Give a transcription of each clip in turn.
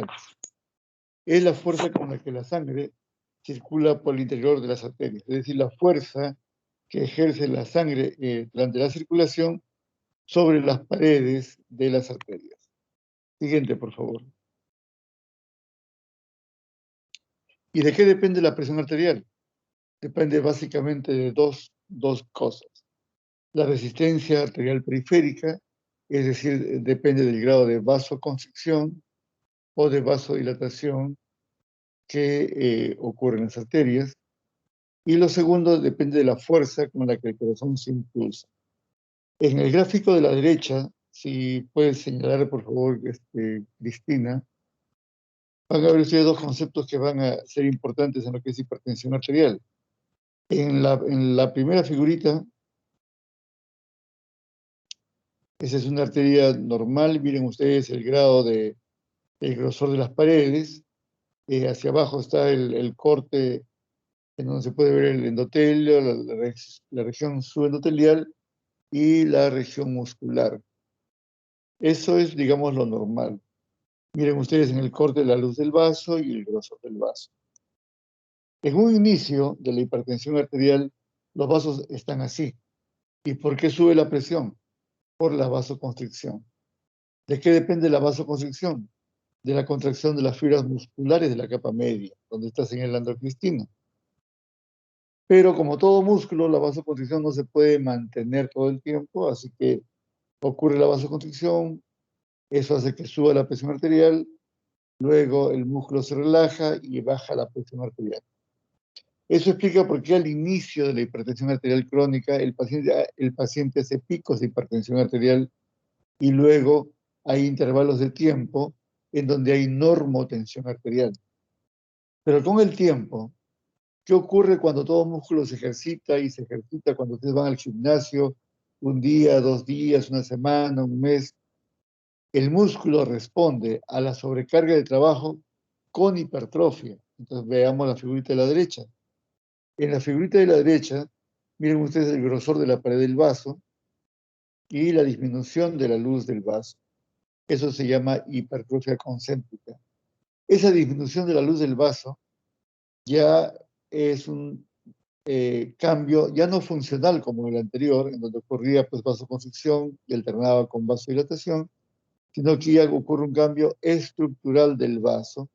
superficial. Es la fuerza con la que la sangre circula por el interior de las arterias, es decir, la fuerza que ejerce la sangre durante la circulación sobre las paredes de las arterias. Siguiente, por favor. ¿Y de qué depende la presión arterial? Depende básicamente de dos cosas. La resistencia arterial periférica, es decir, depende del grado de vasoconstricción o de vasodilatación que ocurre en las arterias. Y lo segundo depende de la fuerza con la que el corazón se impulsa. En el gráfico de la derecha, si puedes señalar, por favor, Cristina, van a ver ustedes dos conceptos que van a ser importantes en lo que es hipertensión arterial. En la primera figurita, esa es una arteria normal, miren ustedes el grado el grosor de las paredes, hacia abajo está el corte en donde se puede ver el endotelio, la región subendotelial y la región muscular. Eso es, digamos, lo normal. Miren ustedes en el corte la luz del vaso y el grosor del vaso. En un inicio de la hipertensión arterial, los vasos están así. ¿Y por qué sube la presión? Por la vasoconstricción. ¿De qué depende la vasoconstricción? De la contracción de las fibras musculares de la capa media, donde está señalando Cristina. Pero como todo músculo, la vasoconstricción no se puede mantener todo el tiempo, así que ocurre la vasoconstricción, eso hace que suba la presión arterial, luego el músculo se relaja y baja la presión arterial. Eso explica por qué al inicio de la hipertensión arterial crónica el paciente hace picos de hipertensión arterial y luego hay intervalos de tiempo en donde hay normotensión arterial. Pero con el tiempo, ¿qué ocurre cuando todo músculo se ejercita y se ejercita cuando ustedes van al gimnasio un día, 2 días, una semana, un mes? El músculo responde a la sobrecarga de trabajo con hipertrofia. Entonces veamos la figurita de la derecha. En la figurita de la derecha, miren ustedes el grosor de la pared del vaso y la disminución de la luz del vaso. Eso se llama hipertrofia concéntrica. Esa disminución de la luz del vaso ya es un cambio ya no funcional como el anterior, en donde ocurría pues vasoconstricción y alternaba con vasodilatación, sino que ya ocurre un cambio estructural del vaso.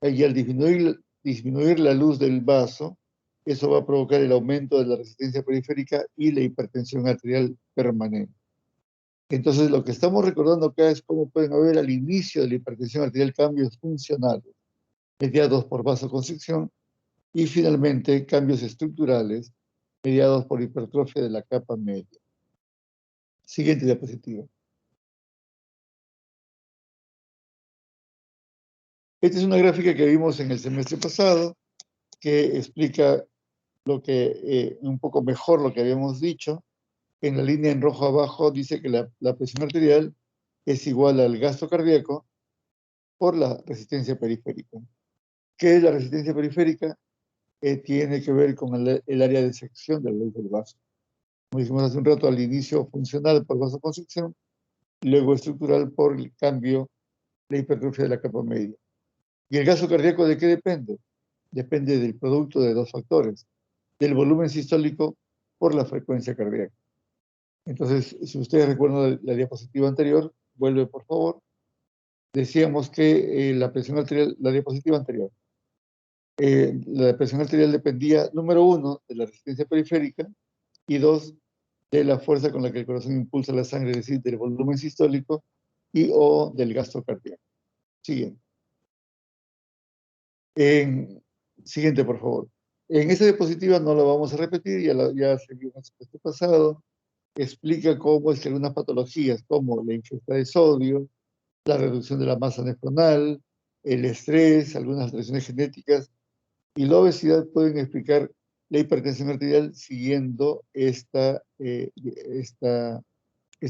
Y al disminuir la luz del vaso, eso va a provocar el aumento de la resistencia periférica y la hipertensión arterial permanente. Entonces, lo que estamos recordando acá es cómo pueden haber al inicio de la hipertensión arterial cambios funcionales, mediados por vasoconstricción, y finalmente cambios estructurales, mediados por hipertrofia de la capa media. Siguiente diapositiva. Esta es una gráfica que vimos en el semestre pasado, que explica un poco mejor lo que habíamos dicho. En la línea en rojo abajo dice que la presión arterial es igual al gasto cardíaco por la resistencia periférica. ¿Qué es la resistencia periférica? Tiene que ver con el área de sección de la luz del vaso. Como dijimos hace un rato, al inicio funcional por vasoconstricción, luego estructural por el cambio de hipertrofia de la capa media. ¿Y el gasto cardíaco de qué depende? Depende del producto de dos factores, del volumen sistólico por la frecuencia cardíaca. Entonces, si ustedes recuerdan la diapositiva anterior, vuelve por favor. Decíamos que la presión arterial, la diapositiva anterior, la presión arterial dependía, número uno, de la resistencia periférica y dos, de la fuerza con la que el corazón impulsa la sangre, es decir, del volumen sistólico y o del gasto cardíaco. Siguiente. Siguiente, por favor. En esta diapositiva no la vamos a repetir, ya seguimos este pasado. Explica cómo es que algunas patologías, como la ingesta de sodio, la reducción de la masa nefronal, el estrés, algunas alteraciones genéticas y la obesidad pueden explicar la hipertensión arterial siguiendo este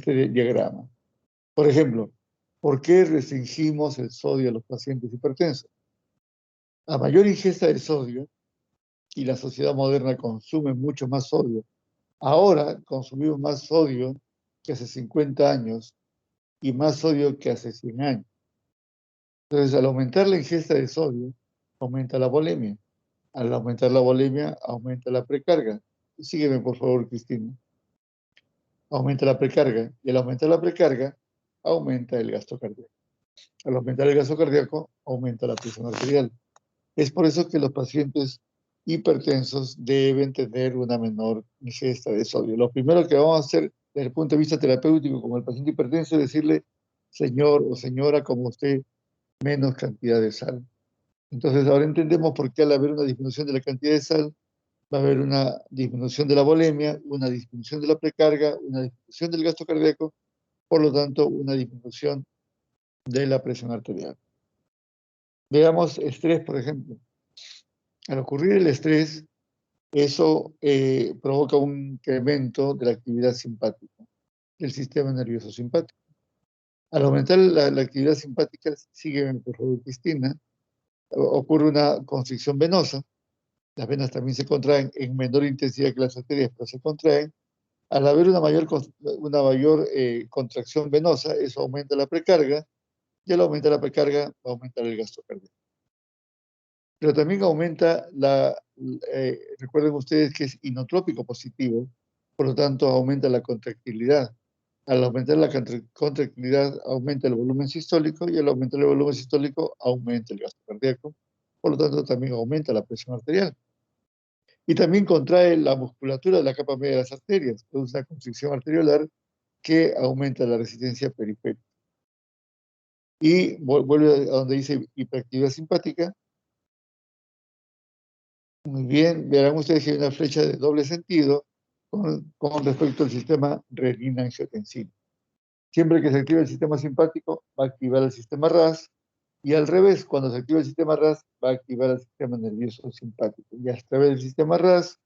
diagrama. Por ejemplo, ¿por qué restringimos el sodio a los pacientes hipertensos? A mayor ingesta de sodio, y la sociedad moderna consume mucho más sodio, ahora consumimos más sodio que hace 50 años y más sodio que hace 100 años. Entonces, al aumentar la ingesta de sodio, aumenta la volemia. Al aumentar la volemia, aumenta la precarga. Sígueme, por favor, Cristina. Aumenta la precarga. Y al aumentar la precarga, aumenta el gasto cardíaco. Al aumentar el gasto cardíaco, aumenta la presión arterial. Es por eso que los pacientes hipertensos deben tener una menor ingesta de sodio. Lo primero que vamos a hacer desde el punto de vista terapéutico, como el paciente hipertenso, es decirle, señor o señora, como usted, menos cantidad de sal. Entonces ahora entendemos por qué al haber una disminución de la cantidad de sal, va a haber una disminución de la volemia, una disminución de la precarga, una disminución del gasto cardíaco, por lo tanto, una disminución de la presión arterial. Veamos estrés, por ejemplo. Al ocurrir el estrés, eso provoca un incremento de la actividad simpática, del sistema nervioso simpático. Al aumentar la actividad simpática, sigue por favor Cristina, ocurre una constricción venosa. Las venas también se contraen en menor intensidad que las arterias, pero se contraen. Al haber una mayor contracción venosa, eso aumenta la precarga, y al aumentar la precarga va a aumentar el gasto cardíaco. Pero también aumenta recuerden ustedes que es inotrópico positivo, por lo tanto aumenta la contractilidad. Al aumentar la contractilidad aumenta el volumen sistólico y al aumentar el volumen sistólico aumenta el gasto cardíaco, por lo tanto también aumenta la presión arterial. Y también contrae la musculatura de la capa media de las arterias, produce una constricción arteriolar que aumenta la resistencia periférica. Y vuelve a donde dice hiperactividad simpática. Muy bien, verán ustedes que hay una flecha de doble sentido con respecto al sistema renina-angiotensina. Siempre que se activa el sistema simpático, va a activar el sistema RAS, y al revés, cuando se activa el sistema RAS, va a activar el sistema nervioso simpático. Y a través del sistema RAS,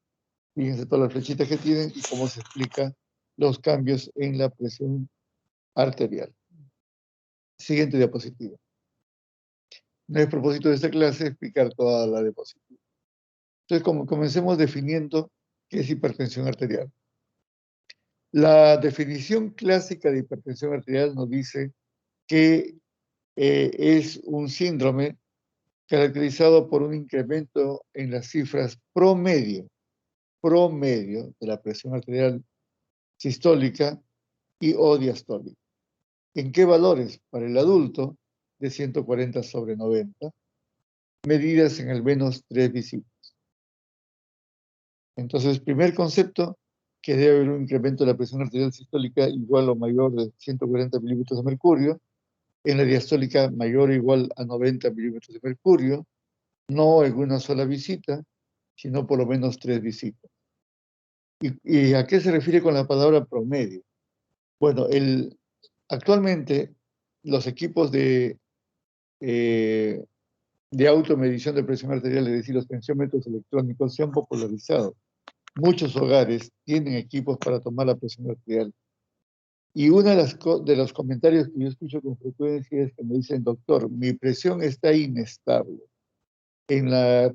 fíjense todas las flechitas que tienen y cómo se explica los cambios en la presión arterial. Siguiente diapositiva. No es propósito de esta clase explicar toda la diapositiva. Entonces, comencemos definiendo qué es hipertensión arterial. La definición clásica de hipertensión arterial nos dice que es un síndrome caracterizado por un incremento en las cifras promedio de la presión arterial sistólica y o diastólica. ¿En qué valores? Para el adulto, de 140/90, medidas en al menos 3 visitas. Entonces, primer concepto, que debe haber un incremento de la presión arterial sistólica igual o mayor de 140 milímetros de mercurio, en la diastólica mayor o igual a 90 milímetros de mercurio, no en una sola visita, sino por lo menos 3 visitas. ¿Y a qué se refiere con la palabra promedio? Bueno, actualmente los equipos de automedición de presión arterial, es decir, los tensiómetros electrónicos, se han popularizado. Muchos hogares tienen equipos para tomar la presión arterial. Y uno de los comentarios que yo escucho con frecuencia es que me dicen, doctor, mi presión está inestable. Me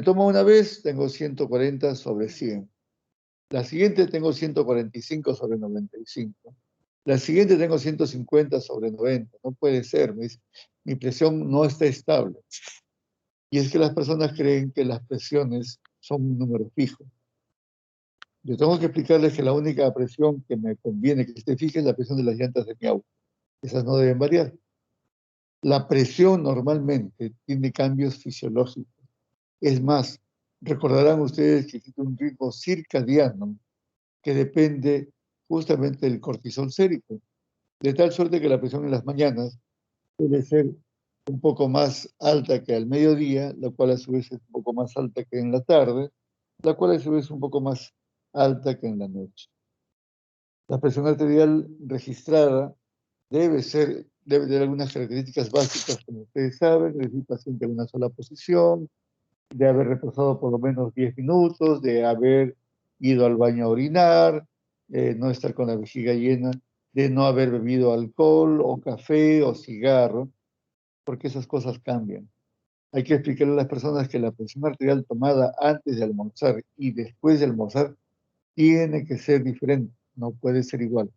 tomo una vez, tengo 140/100. La siguiente tengo 145/95. La siguiente tengo 150/90. No puede ser, me dice, mi presión no está estable. Y es que las personas creen que las presiones son un número fijo. Yo tengo que explicarles que la única presión que me conviene que esté fija es la presión de las llantas de mi auto. Esas no deben variar. La presión normalmente tiene cambios fisiológicos. Es más, recordarán ustedes que existe un ritmo circadiano que depende justamente del cortisol sérico, de tal suerte que la presión en las mañanas suele ser un poco más alta que al mediodía, la cual a su vez es un poco más alta que en la tarde, la cual a su vez es un poco más alta que en la noche. La presión arterial registrada debe tener algunas características básicas, como ustedes saben, es decir, paciente en una sola posición, de haber reposado por lo menos 10 minutos, de haber ido al baño a orinar, no estar con la vejiga llena, de no haber bebido alcohol o café o cigarro, porque esas cosas cambian. Hay que explicarle a las personas que la presión arterial tomada antes de almorzar y después de almorzar tiene que ser diferente, no puede ser igual.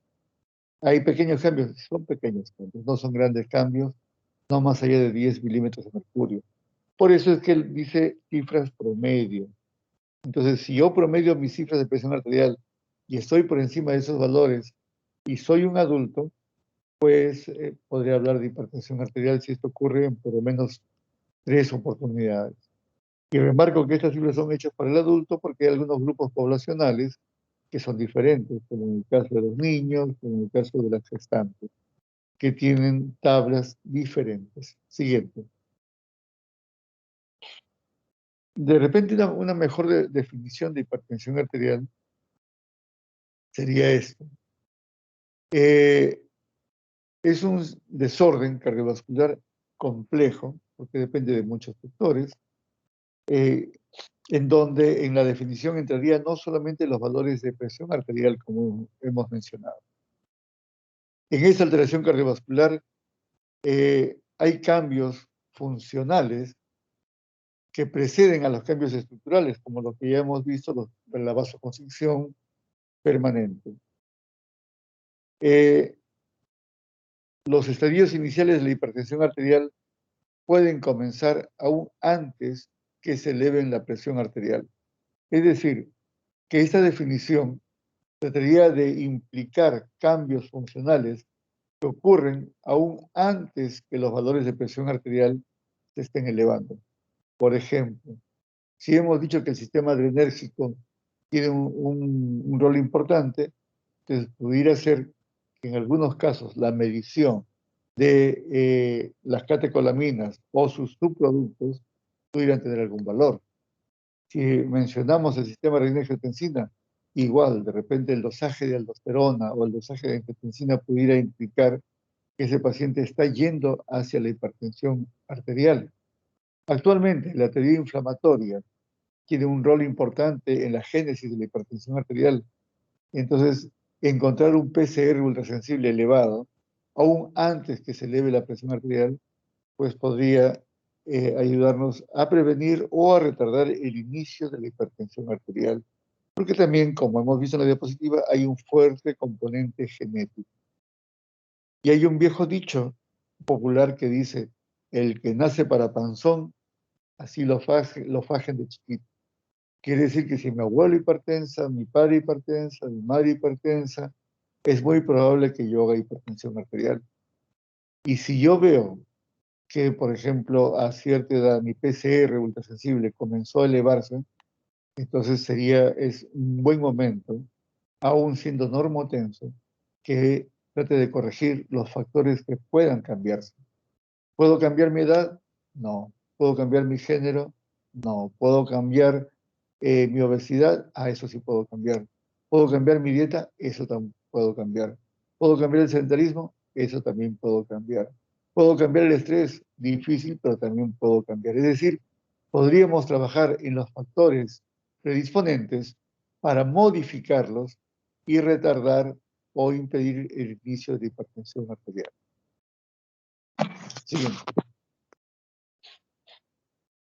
Hay pequeños cambios, son pequeños cambios, no son grandes cambios, no más allá de 10 milímetros de mercurio. Por eso es que él dice cifras promedio. Entonces, si yo promedio mis cifras de presión arterial y estoy por encima de esos valores y soy un adulto, pues podría hablar de hipertensión arterial si esto ocurre en por lo menos 3 oportunidades. Y remarco que estas cifras son hechas para el adulto porque hay algunos grupos poblacionales que son diferentes, como en el caso de los niños, como en el caso de las gestantes, que tienen tablas diferentes. Siguiente. De repente, una mejor definición de hipertensión arterial sería esto. Es un desorden cardiovascular complejo, porque depende de muchos factores, eh, en donde en la definición entraría no solamente los valores de presión arterial, como hemos mencionado. En esta alteración cardiovascular hay cambios funcionales que preceden a los cambios estructurales, como lo que ya hemos visto, la vasoconstricción permanente. Los estadios iniciales de la hipertensión arterial pueden comenzar aún antes que se eleve la presión arterial. Es decir, que esta definición trataría de implicar cambios funcionales que ocurren aún antes que los valores de presión arterial se estén elevando. Por ejemplo, si hemos dicho que el sistema adrenérgico tiene un rol importante, entonces pudiera ser que en algunos casos la medición de las catecolaminas o sus subproductos pudieran tener algún valor. Si mencionamos el sistema renina-angiotensina, igual, de repente el dosaje de aldosterona o el dosaje de angiotensina pudiera implicar que ese paciente está yendo hacia la hipertensión arterial. Actualmente, la teoría inflamatoria tiene un rol importante en la génesis de la hipertensión arterial. Entonces, encontrar un PCR ultrasensible elevado, aún antes que se eleve la presión arterial, pues podría ayudarnos a prevenir o a retardar el inicio de la hipertensión arterial, porque también, como hemos visto en la diapositiva, hay un fuerte componente genético. Y hay un viejo dicho popular que dice, el que nace para panzón, así lo fajen de chiquito. Quiere decir que si mi abuelo hipertensa, mi padre hipertensa, mi madre hipertensa, es muy probable que yo haga hipertensión arterial. Y si yo veo que, por ejemplo, a cierta edad mi PCR ultrasensible comenzó a elevarse, entonces es un buen momento, aún siendo normotenso, que trate de corregir los factores que puedan cambiarse. ¿Puedo cambiar mi edad? No. ¿Puedo cambiar mi género? No. ¿Puedo cambiar mi obesidad? Eso sí puedo cambiar. ¿Puedo cambiar mi dieta? Eso también puedo cambiar. ¿Puedo cambiar el sedentarismo? Eso también puedo cambiar. ¿Puedo cambiar el estrés? Difícil, pero también puedo cambiar. Es decir, podríamos trabajar en los factores predisponentes para modificarlos y retardar o impedir el inicio de hipertensión arterial. Siguiente.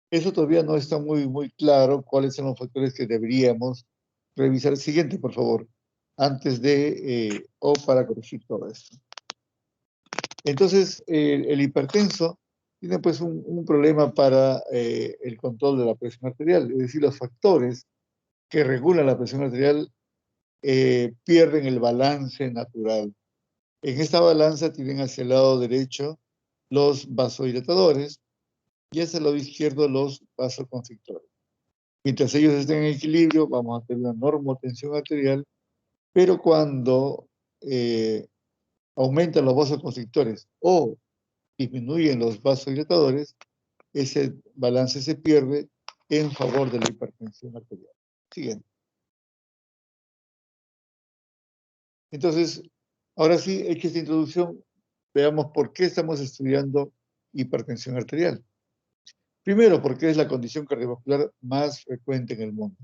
Eso todavía no está muy claro cuáles son los factores que deberíamos revisar. Siguiente, por favor, antes de o para corregir todo esto. Entonces, el hipertenso tiene pues un problema para el control de la presión arterial, es decir, los factores que regulan la presión arterial pierden el balance natural. En esta balanza tienen hacia el lado derecho los vasodilatadores y hacia el lado izquierdo los vasoconstrictores. Mientras ellos estén en equilibrio, vamos a tener una normotensión arterial, pero cuando aumentan los vasoconstrictores o disminuyen los vasodilatadores, ese balance se pierde en favor de la hipertensión arterial. Siguiente. Entonces, ahora sí, hecha esta introducción, veamos por qué estamos estudiando hipertensión arterial. Primero, porque es la condición cardiovascular más frecuente en el mundo.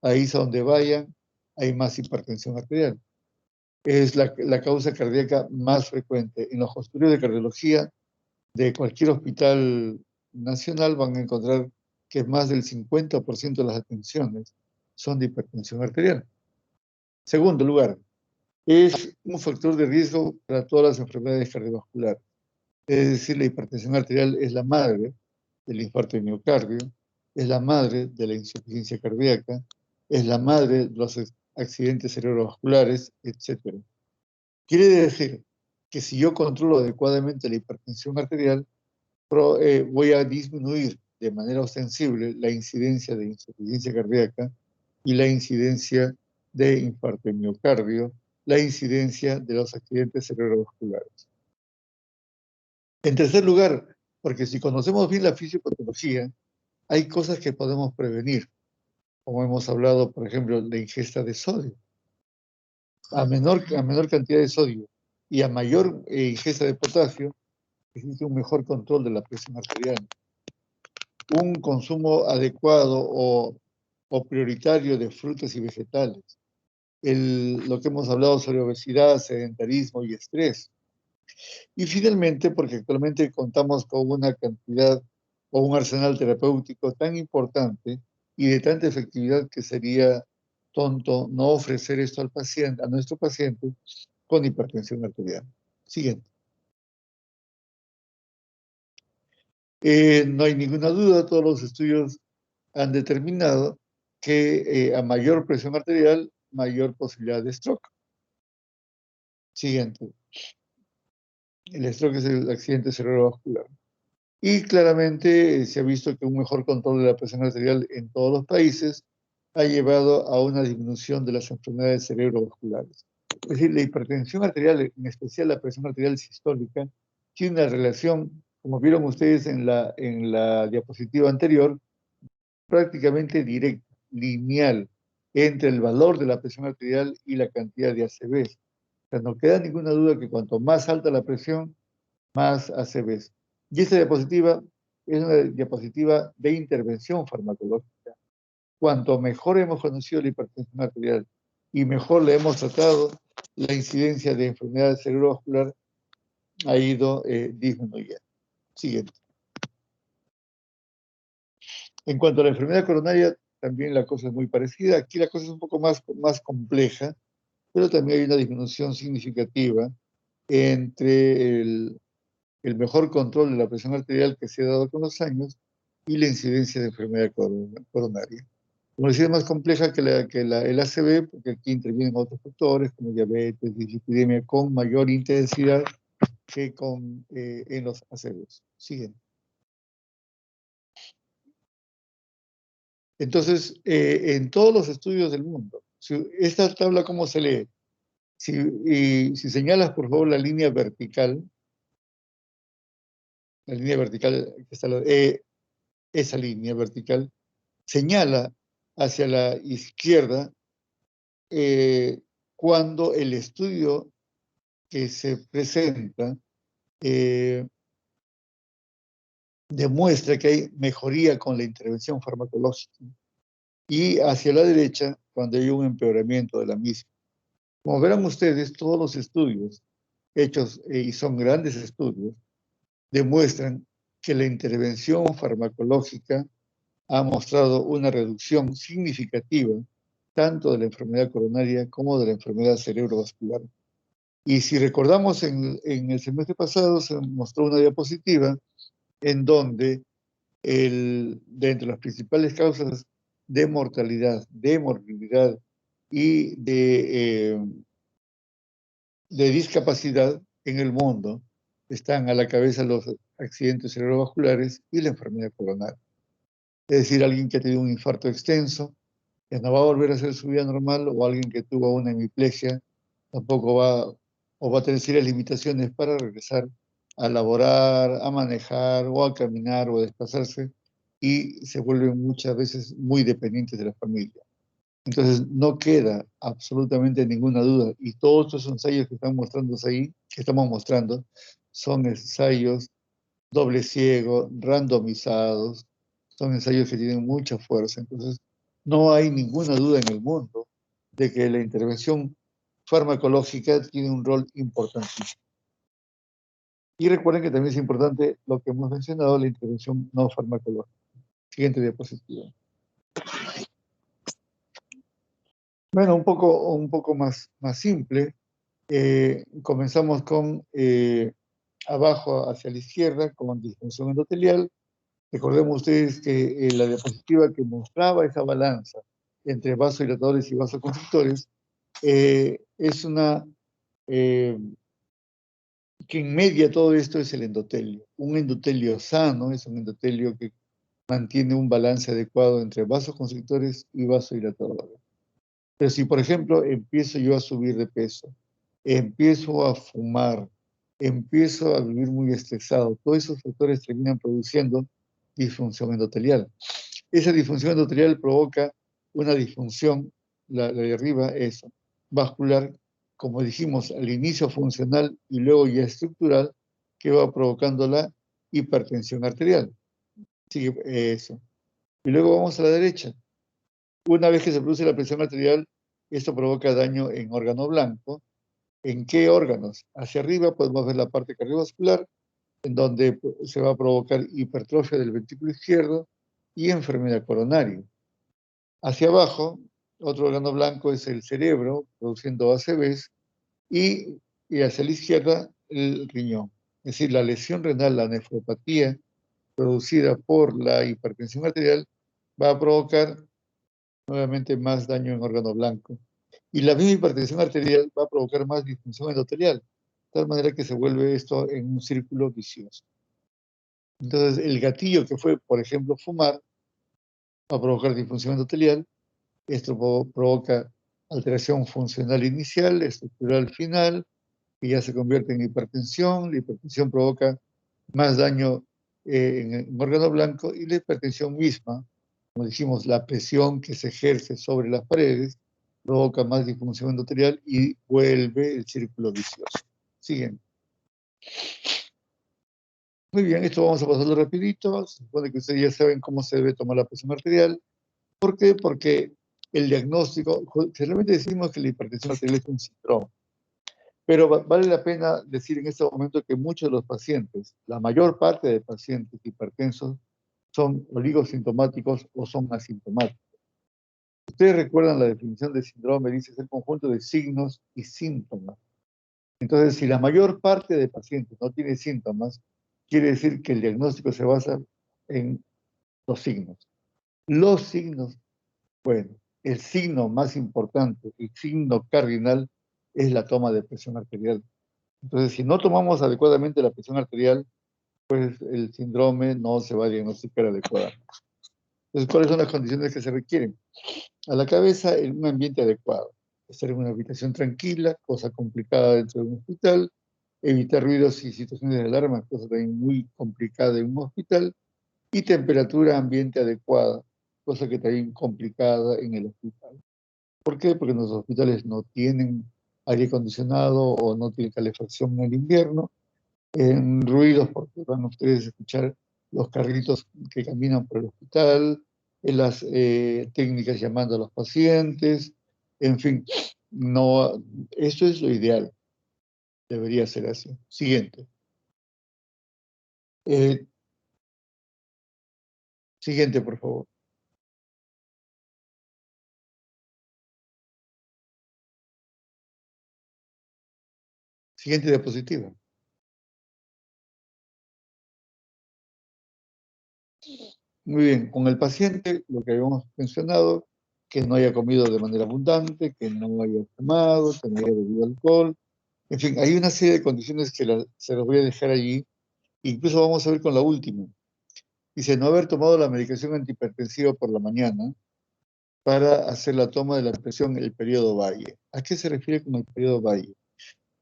Ahí es a donde vayan, hay más hipertensión arterial. Es la causa cardíaca más frecuente. En los consultorios de cardiología de cualquier hospital nacional van a encontrar que más del 50% de las atenciones son de hipertensión arterial. Segundo lugar, es un factor de riesgo para todas las enfermedades cardiovasculares. Es decir, la hipertensión arterial es la madre del infarto de miocardio, es la madre de la insuficiencia cardíaca, es la madre de los accidentes cerebrovasculares, etc. Quiere decir que si yo controlo adecuadamente la hipertensión arterial, voy a disminuir de manera ostensible la incidencia de insuficiencia cardíaca y la incidencia de infarto de miocardio, la incidencia de los accidentes cerebrovasculares. En tercer lugar, porque si conocemos bien la fisiopatología, hay cosas que podemos prevenir, como hemos hablado, por ejemplo, la ingesta de sodio. A menor cantidad de sodio y a mayor ingesta de potasio, existe un mejor control de la presión arterial. Un consumo adecuado o prioritario de frutas y vegetales. Lo que hemos hablado sobre obesidad, sedentarismo y estrés. Y finalmente, porque actualmente contamos con una cantidad o un arsenal terapéutico tan importante y de tanta efectividad que sería tonto no ofrecer esto al paciente, a nuestro paciente con hipertensión arterial. Siguiente. No hay ninguna duda, todos los estudios han determinado que a mayor presión arterial, mayor posibilidad de stroke. Siguiente. El stroke es el accidente cerebrovascular. Y claramente se ha visto que un mejor control de la presión arterial en todos los países ha llevado a una disminución de las enfermedades cerebrovasculares. Es decir, la hipertensión arterial, en especial la presión arterial sistólica, tiene una relación, como vieron ustedes en la diapositiva anterior, prácticamente directa, lineal, entre el valor de la presión arterial y la cantidad de ACVs. O sea, no queda ninguna duda que cuanto más alta la presión, más ACVs. Y esta diapositiva es una diapositiva de intervención farmacológica. Cuanto mejor hemos conocido la hipertensión arterial y mejor le hemos tratado, la incidencia de enfermedad cerebrovascular ha ido disminuyendo. Siguiente. En cuanto a la enfermedad coronaria, también la cosa es muy parecida. Aquí la cosa es un poco más compleja, pero también hay una disminución significativa entre el mejor control de la presión arterial que se ha dado con los años y la incidencia de enfermedad coronaria. Como decía, es más compleja que el ACV, porque aquí intervienen otros factores como diabetes, dislipidemia, con mayor intensidad que en los ACVs. Siguen. Entonces, en todos los estudios del mundo, esta tabla, ¿cómo se lee? Si señalas, por favor, la línea vertical, que está esa línea vertical, señala hacia la izquierda cuando el estudio que se presenta demuestra que hay mejoría con la intervención farmacológica, y hacia la derecha cuando hay un empeoramiento de la misma. Como verán ustedes, todos los estudios hechos, y son grandes estudios, demuestran que la intervención farmacológica ha mostrado una reducción significativa tanto de la enfermedad coronaria como de la enfermedad cerebrovascular. Y si recordamos, en el semestre pasado se mostró una diapositiva en donde de entre las principales causas de mortalidad, de morbilidad y de discapacidad en el mundo están a la cabeza los accidentes cerebrovasculares y la enfermedad coronaria. Es decir, alguien que ha tenido un infarto extenso, que no va a volver a hacer su vida normal, o alguien que tuvo una hemiplegia, tampoco va a tener serias limitaciones para regresar a laborar, a manejar, o a caminar, o a desplazarse, y se vuelven muchas veces muy dependientes de la familia. Entonces, no queda absolutamente ninguna duda, y todos estos ensayos que están mostrándose ahí, que estamos mostrando, son ensayos doble ciego, randomizados, son ensayos que tienen mucha fuerza. Entonces, no hay ninguna duda en el mundo de que la intervención farmacológica tiene un rol importantísimo. Y recuerden que también es importante lo que hemos mencionado, la intervención no farmacológica. Siguiente diapositiva. Bueno, un poco más simple. Comenzamos con abajo hacia la izquierda con disfunción endotelial. Recordemos ustedes que la diapositiva que mostraba esa balanza entre vasodilatadores y vasoconstrictores es una que en media todo esto es el endotelio. Un endotelio sano es un endotelio que mantiene un balance adecuado entre vasoconstrictores y vasodilatadores. Pero si, por ejemplo, empiezo yo a subir de peso, empiezo a fumar, empiezo a vivir muy estresado, todos esos factores terminan produciendo disfunción endotelial. Esa disfunción endotelial provoca una disfunción, la de arriba es vascular, como dijimos, al inicio funcional y luego ya estructural, que va provocando la hipertensión arterial. Sigue eso. Y luego vamos a la derecha. Una vez que se produce la presión arterial, esto provoca daño en órgano blanco. ¿En qué órganos? Hacia arriba podemos ver la parte cardiovascular, en donde se va a provocar hipertrofia del ventrículo izquierdo y enfermedad coronaria. Hacia abajo, otro órgano blanco es el cerebro, produciendo ACVs, y hacia la izquierda, el riñón. Es decir, la lesión renal, la nefropatía producida por la hipertensión arterial, va a provocar nuevamente más daño en órgano blanco. Y la misma hipertensión arterial va a provocar más disfunción endotelial, de tal manera que se vuelve esto en un círculo vicioso. Entonces, el gatillo que fue, por ejemplo, fumar, va a provocar disfunción endotelial. Esto provoca alteración funcional inicial, estructural final, que ya se convierte en hipertensión. La hipertensión provoca más daño en el órgano blanco, y la hipertensión misma, como dijimos, la presión que se ejerce sobre las paredes, provoca más disfunción endotelial y vuelve el círculo vicioso. Siguiente. Muy bien, esto vamos a pasarlo rapidito. Se supone que ustedes ya saben cómo se debe tomar la presión arterial. ¿Por qué? Porque el diagnóstico, generalmente decimos que la hipertensión arterial es un síndrome, pero vale la pena decir en este momento que muchos de los pacientes, la mayor parte de pacientes hipertensos, son oligosintomáticos o son asintomáticos. Ustedes recuerdan la definición de síndrome, dice es el conjunto de signos y síntomas. Entonces, si la mayor parte de pacientes no tiene síntomas, quiere decir que el diagnóstico se basa en los signos. Los signos, bueno, el signo más importante, el signo cardinal, es la toma de presión arterial. Entonces, si no tomamos adecuadamente la presión arterial, pues el síndrome no se va a diagnosticar adecuadamente. Entonces, ¿cuáles son las condiciones que se requieren? A la cabeza, en un ambiente adecuado. Estar en una habitación tranquila, cosa complicada dentro de un hospital. Evitar ruidos y situaciones de alarma, cosa también muy complicada en un hospital. Y temperatura ambiente adecuada, cosa que también complicada en el hospital. ¿Por qué? Porque los hospitales no tienen aire acondicionado o no tienen calefacción en el invierno. En ruidos, porque van ustedes a escuchar los carritos que caminan por el hospital, en las técnicas llamando a los pacientes, en fin, no, eso es lo ideal, debería ser así. Siguiente. Eh, Siguiente, por favor. Siguiente diapositiva. Muy bien, con el paciente, lo que habíamos mencionado, que no haya comido de manera abundante, que no haya fumado, que no haya bebido alcohol, en fin, hay una serie de condiciones que se las voy a dejar allí. Incluso vamos a ver con la última. Dice, no haber tomado la medicación antihipertensiva por la mañana para hacer la toma de la presión en el periodo Valle. ¿A qué se refiere con el periodo Valle?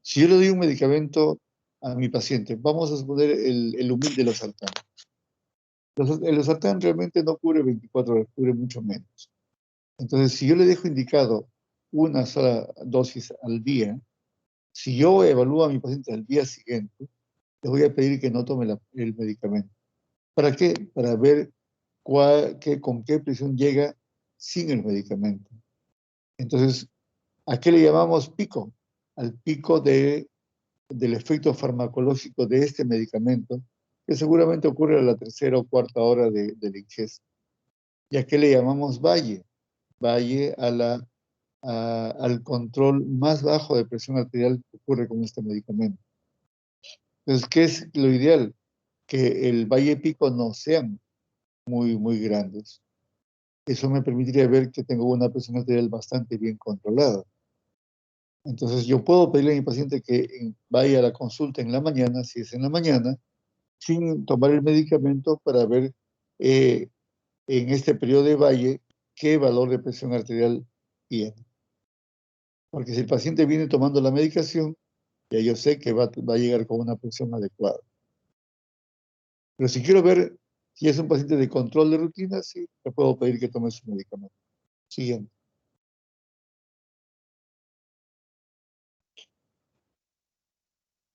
Si yo le doy un medicamento a mi paciente, vamos a suponer el humilde losartán. El losartán realmente no cubre 24 horas, cubre mucho menos. Entonces, si yo le dejo indicado una sola dosis al día, si yo evalúo a mi paciente al día siguiente, le voy a pedir que no tome el medicamento. ¿Para qué? Para ver con qué presión llega sin el medicamento. Entonces, ¿a qué le llamamos pico? Al pico del efecto farmacológico de este medicamento, que seguramente ocurre a la tercera o cuarta hora de la ingesta. ¿Y a qué le llamamos valle? Valle al control más bajo de presión arterial que ocurre con este medicamento. Entonces, ¿qué es lo ideal? Que el valle pico no sean muy grandes. Eso me permitiría ver que tengo una presión arterial bastante bien controlada. Entonces, yo puedo pedirle a mi paciente que vaya a la consulta en la mañana, si es en la mañana, sin tomar el medicamento para ver en este periodo de valle qué valor de presión arterial tiene. Porque si el paciente viene tomando la medicación, ya yo sé que va a llegar con una presión adecuada. Pero si quiero ver si es un paciente de control de rutina, sí, le puedo pedir que tome su medicamento. Siguiente.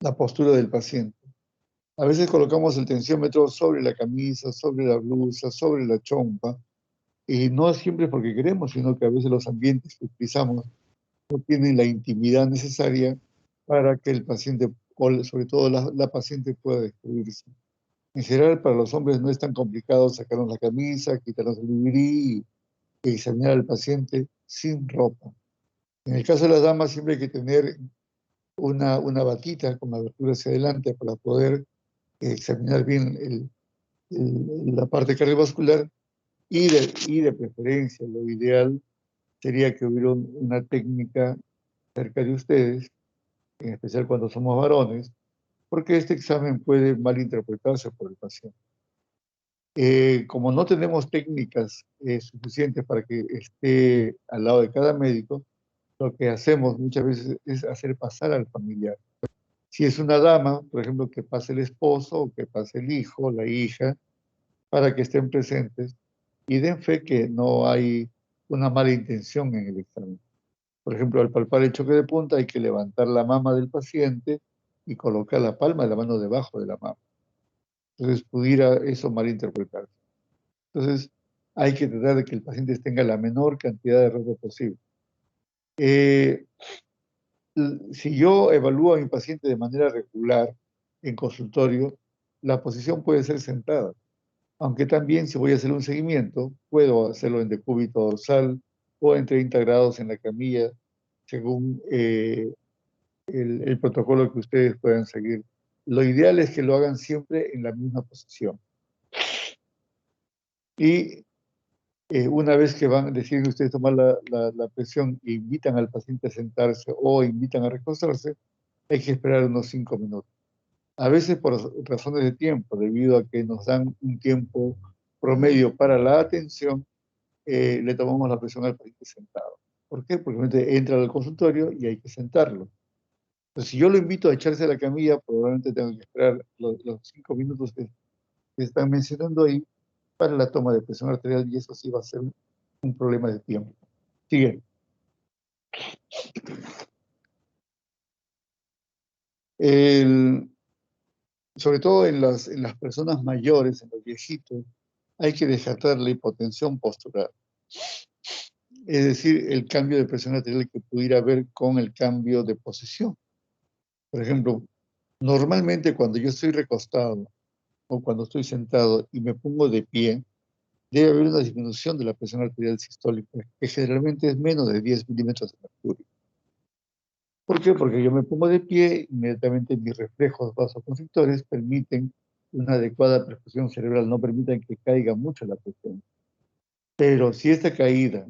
La postura del paciente. A veces colocamos el tensiómetro sobre la camisa, sobre la blusa, sobre la chompa, y no siempre porque queremos, sino que a veces los ambientes que utilizamos no tienen la intimidad necesaria para que el paciente, o sobre todo la paciente, pueda descubrirse. En general, para los hombres no es tan complicado sacarnos la camisa, quitarnos el bisturí y examinar al paciente sin ropa. En el caso de las damas, siempre hay que tener una batita con la abertura hacia adelante para poder examinar bien la parte cardiovascular y de preferencia, lo ideal sería que hubiera una técnica cerca de ustedes, en especial cuando somos varones, porque este examen puede malinterpretarse por el paciente. Como no tenemos técnicas suficientes para que esté al lado de cada médico, lo que hacemos muchas veces es hacer pasar al familiar. Si es una dama, por ejemplo, que pase el esposo o que pase el hijo, la hija, para que estén presentes y den fe que no hay una mala intención en el examen. Por ejemplo, al palpar el choque de punta hay que levantar la mama del paciente y colocar la palma de la mano debajo de la mama. Entonces pudiera eso malinterpretarse. Entonces hay que tratar de que el paciente tenga la menor cantidad de ropa posible. Si yo evalúo a mi paciente de manera regular en consultorio, la posición puede ser sentada. Aunque también si voy a hacer un seguimiento, puedo hacerlo en decúbito dorsal o en 30 grados en la camilla, según el protocolo que ustedes puedan seguir. Lo ideal es que lo hagan siempre en la misma posición. Y una vez que deciden ustedes tomar la presión e invitan al paciente a sentarse o invitan a recostarse, hay que esperar unos 5 minutos. A veces por razones de tiempo, debido a que nos dan un tiempo promedio para la atención, le tomamos la presión al paciente sentado. ¿Por qué? Porque entra al consultorio y hay que sentarlo. Entonces, si yo lo invito a echarse a la camilla, probablemente tengo que esperar los 5 minutos que están mencionando ahí para la toma de presión arterial y eso sí va a ser un problema de tiempo. Sigue. Sobre todo en las personas mayores, en los viejitos, hay que desatar la hipotensión postural. Es decir, el cambio de presión arterial que pudiera haber con el cambio de posición. Por ejemplo, normalmente cuando yo estoy recostado o cuando estoy sentado y me pongo de pie, debe haber una disminución de la presión arterial sistólica, que generalmente es menos de 10 milímetros de mercurio. ¿Por qué? Porque yo me pongo de pie, inmediatamente mis reflejos vasoconstrictores permiten una adecuada perfusión cerebral, no permiten que caiga mucho la presión. Pero si esta caída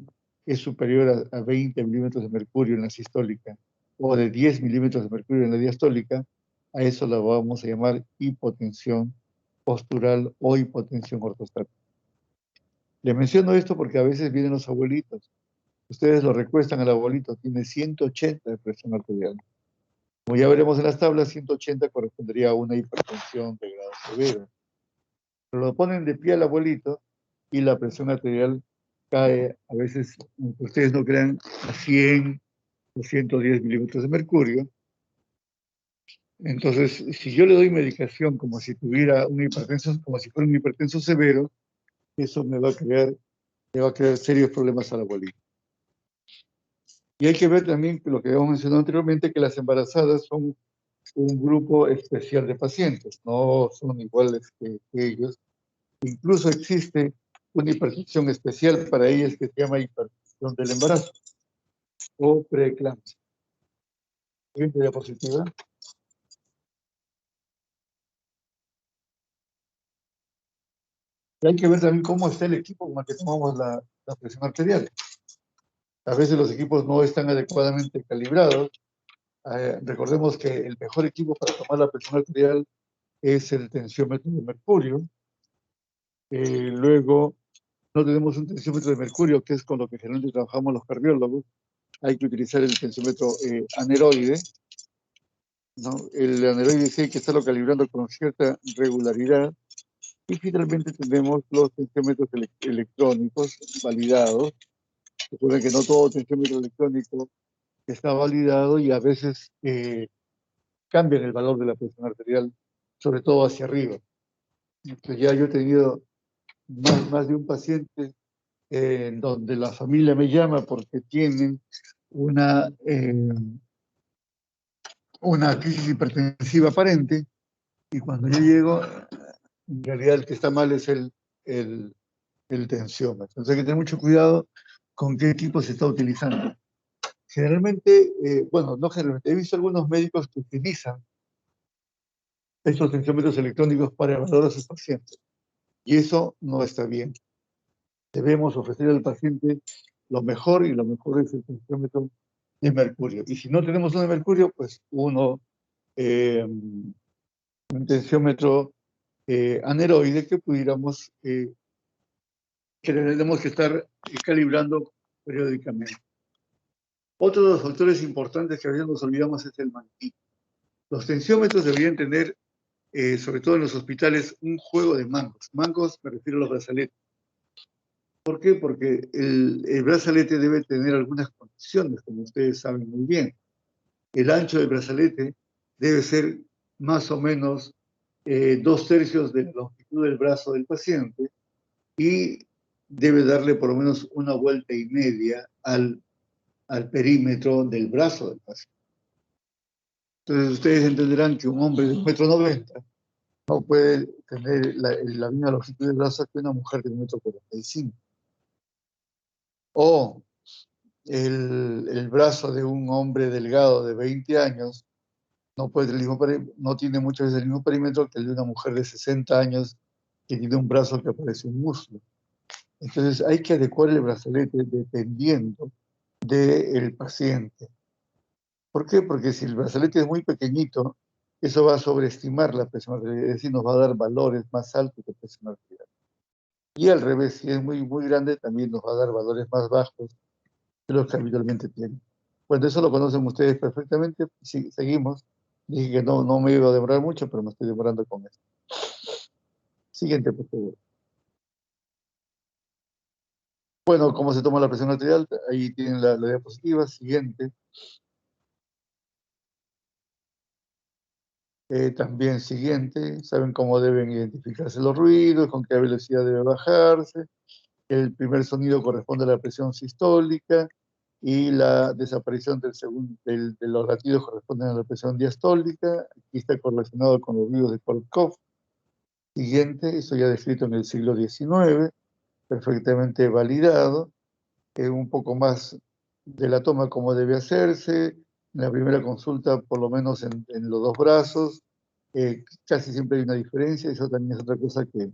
es superior a 20 milímetros de mercurio en la sistólica o de 10 milímetros de mercurio en la diastólica, a eso la vamos a llamar hipotensión postural o hipotensión ortostática. Le menciono esto porque a veces vienen los abuelitos. Ustedes lo recuestan al abuelito, tiene 180 de presión arterial. Como ya veremos en las tablas, 180 correspondería a una hipertensión de grado severo. Pero lo ponen de pie al abuelito y la presión arterial cae, a veces, aunque ustedes no crean, a 100 o 110 milímetros de mercurio. Entonces, si yo le doy medicación como si tuviera una hipertensión, como si fuera un hipertenso severo, eso le va a crear serios problemas al abuelito. Y hay que ver también que lo que habíamos mencionado anteriormente, que las embarazadas son un grupo especial de pacientes, no son iguales que ellos. Incluso existe una hipertensión especial para ellas que se llama hipertensión del embarazo o preeclampsia. Siguiente diapositiva. Y hay que ver también cómo está el equipo con el que tomamos la presión arterial. A veces los equipos no están adecuadamente calibrados. Recordemos que el mejor equipo para tomar la presión arterial es el tensiómetro de mercurio. Luego, no tenemos un tensiómetro de mercurio, que es con lo que generalmente trabajamos los cardiólogos. Hay que utilizar el tensiómetro aneroide, ¿no? El aneroide sí hay que estarlo calibrando con cierta regularidad. Y finalmente tenemos los tensiómetros electrónicos validados. Recuerden que no todo tensiómetro electrónico está validado y a veces cambian el valor de la presión arterial, sobre todo hacia arriba. Entonces ya yo he tenido más de un paciente en donde la familia me llama porque tienen una crisis hipertensiva aparente y cuando yo llego, en realidad el que está mal es el, el tensiómetro. Entonces hay que tener mucho cuidado con qué equipo se está utilizando. Generalmente, bueno, no generalmente, he visto algunos médicos que utilizan estos tensiómetros electrónicos para evaluar a sus pacientes y eso no está bien. Debemos ofrecer al paciente lo mejor y lo mejor es el tensiómetro de mercurio. Y si no tenemos uno de mercurio, pues un tensiómetro aneroide que tendremos que estar calibrando periódicamente. Otro de los factores importantes que a veces nos olvidamos es el manguito. Los tensiómetros deberían tener, sobre todo en los hospitales, un juego de mangos. Mangos me refiero a los brazaletes. ¿Por qué? Porque el brazalete debe tener algunas condiciones, como ustedes saben muy bien. El ancho del brazalete debe ser más o menos 2/3 de la longitud del brazo del paciente y debe darle por lo menos una vuelta y media al perímetro del brazo del paciente. Entonces ustedes entenderán que un hombre de 1,90 m no puede tener la misma longitud del brazo que una mujer de 1,45 m. O el brazo de un hombre delgado de 20 años no, puede tener no tiene muchas veces el mismo perímetro que el de una mujer de 60 años que tiene un brazo que parece un muslo. Entonces hay que adecuar el brazalete dependiendo del paciente. ¿Por qué? Porque si el brazalete es muy pequeñito, eso va a sobreestimar la presión arterial, es decir, nos va a dar valores más altos de presión arterial. Y al revés, si es muy grande, también nos va a dar valores más bajos de los que habitualmente tienen. Bueno, eso lo conocen ustedes perfectamente. Sí, seguimos. Dije que no me iba a demorar mucho, pero me estoy demorando con esto. Siguiente, por favor. Bueno, ¿cómo se toma la presión arterial? Ahí tienen la diapositiva. Siguiente. También siguiente. Saben cómo deben identificarse los ruidos, con qué velocidad debe bajarse. El primer sonido corresponde a la presión sistólica y la desaparición de los latidos corresponden a la presión diastólica. Aquí está correlacionado con los ruidos de Kortkov. Siguiente, eso ya descrito en el siglo XIX, perfectamente validado. Un poco más de la toma, cómo debe hacerse. En la primera consulta, por lo menos en los dos brazos, casi siempre hay una diferencia. Eso también es otra cosa que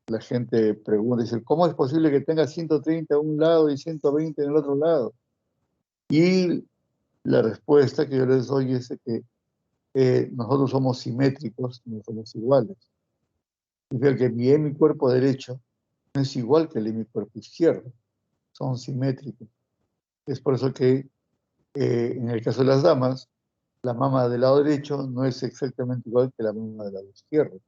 la gente pregunta, dice, ¿cómo es posible que tenga 130 a un lado y 120 en el otro lado? Y la respuesta que yo les doy es que nosotros somos simétricos, no somos iguales. Significa que mi cuerpo derecho no es igual que el de mi cuerpo izquierdo, son simétricos. Es por eso que en el caso de las damas, la mama del lado derecho no es exactamente igual que la mama del lado izquierdo.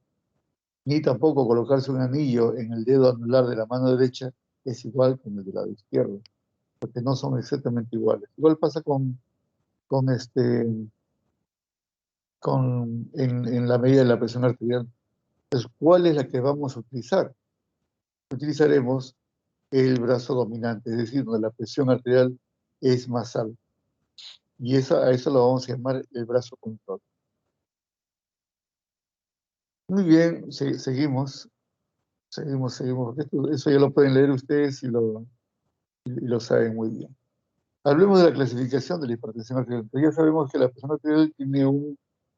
Ni tampoco colocarse un anillo en el dedo anular de la mano derecha es igual que el del lado izquierdo, porque no son exactamente iguales. Igual pasa con en la medida de la presión arterial. Entonces, ¿cuál es la que vamos a utilizar? Utilizaremos el brazo dominante, es decir, donde la presión arterial es más alta. Y a eso lo vamos a llamar el brazo control. Muy bien, seguimos, porque eso ya lo pueden leer ustedes y lo saben muy bien. Hablemos de la clasificación de la hipertensión arterial. Ya sabemos que la presión arterial tiene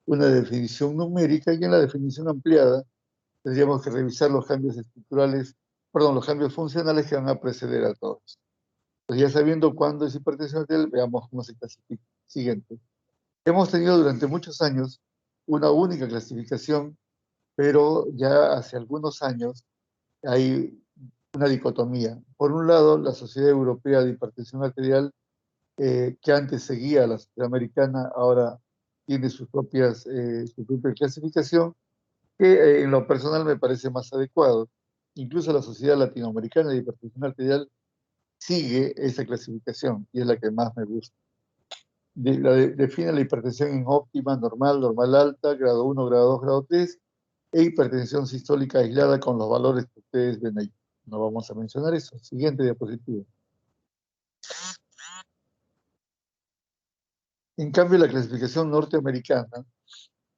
una definición numérica y en la definición ampliada tendríamos que revisar los cambios estructurales, perdón, los cambios funcionales que van a preceder a todos. Pues ya sabiendo cuándo es hipertensión arterial, veamos cómo se clasifica. Siguiente. Hemos tenido durante muchos años una única clasificación, pero ya hace algunos años hay una dicotomía. Por un lado, la Sociedad Europea de Hipertensión Arterial, que antes seguía a la Sociedad Americana, ahora tiene su propia clasificación, que en lo personal me parece más adecuado. Incluso la Sociedad Latinoamericana de Hipertensión Arterial sigue esa clasificación y es la que más me gusta. Define la hipertensión en óptima, normal, normal alta, grado 1, grado 2, grado 3, e hipertensión sistólica aislada con los valores que ustedes ven ahí. No vamos a mencionar eso. Siguiente diapositiva. En cambio, la clasificación norteamericana,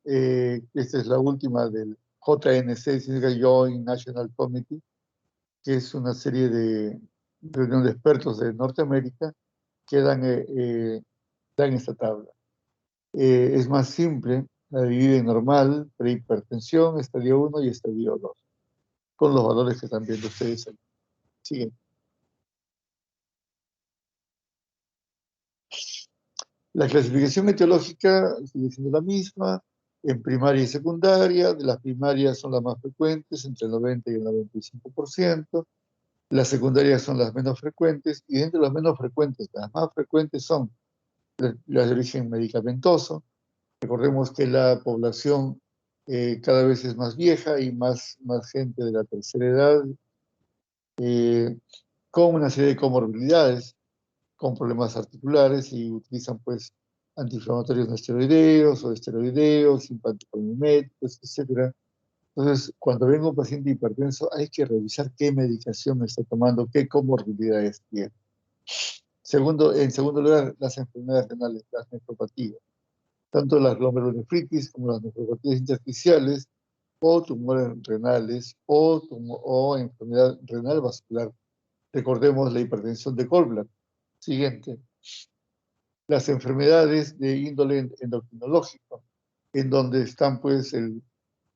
esta es la última del JNC, significa Joint National Committee, que es una serie de reunión de expertos de Norteamérica que dan esta tabla. Es más simple, la divide en normal, prehipertensión, estadio 1 y estadio 2, con los valores que están viendo ustedes ahí. Siguiente. La clasificación etiológica sigue siendo la misma, en primaria y secundaria. De las primarias son las más frecuentes, entre el 90 y el 95%. Las secundarias son las menos frecuentes, y dentro de las menos frecuentes, las más frecuentes son las de origen medicamentoso. Recordemos que la población cada vez es más vieja y más gente de la tercera edad, con una serie de comorbilidades, con problemas articulares y utilizan pues antiinflamatorios no esteroideos o esteroideos, simpático-miméticos, etc. Entonces, cuando venga un paciente hipertenso, hay que revisar qué medicación está tomando, qué comorbilidades tiene. En segundo lugar, las enfermedades renales, las nefropatías. Tanto las glomerulonefritis como las nefropatías intersticiales, o tumores renales, o enfermedad renal vascular. Recordemos la hipertensión de Gallbladder. Siguiente. Las enfermedades de índole endocrinológico, en donde están pues el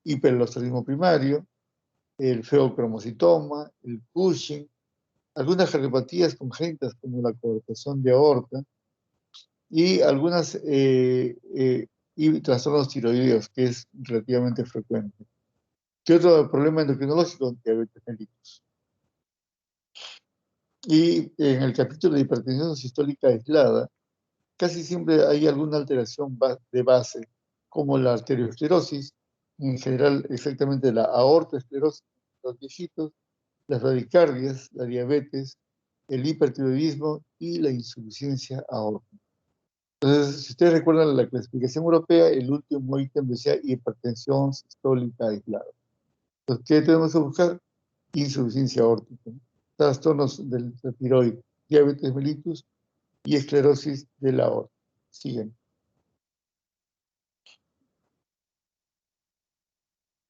hiperaldosteronismo primario, el feocromocitoma, el Cushing, algunas cardiopatías congénitas como la coartación de aorta y algunas y trastornos tiroideos, que es relativamente frecuente. ¿Qué otro problema endocrinológico? Diabetes mellitus. Y en el capítulo de hipertensión sistólica aislada, casi siempre hay alguna alteración de base, como la arteriosclerosis, en general exactamente la aortoesclerosis de los viejitos, las radicardias, la diabetes, el hipertiroidismo y la insuficiencia aórtica. Entonces, si ustedes recuerdan la clasificación europea, el último ítem decía hipertensión sistólica aislada. Entonces, ¿qué tenemos que buscar? Insuficiencia aórtica, trastornos del tiroides, diabetes mellitus y esclerosis de la aorta. Siguen.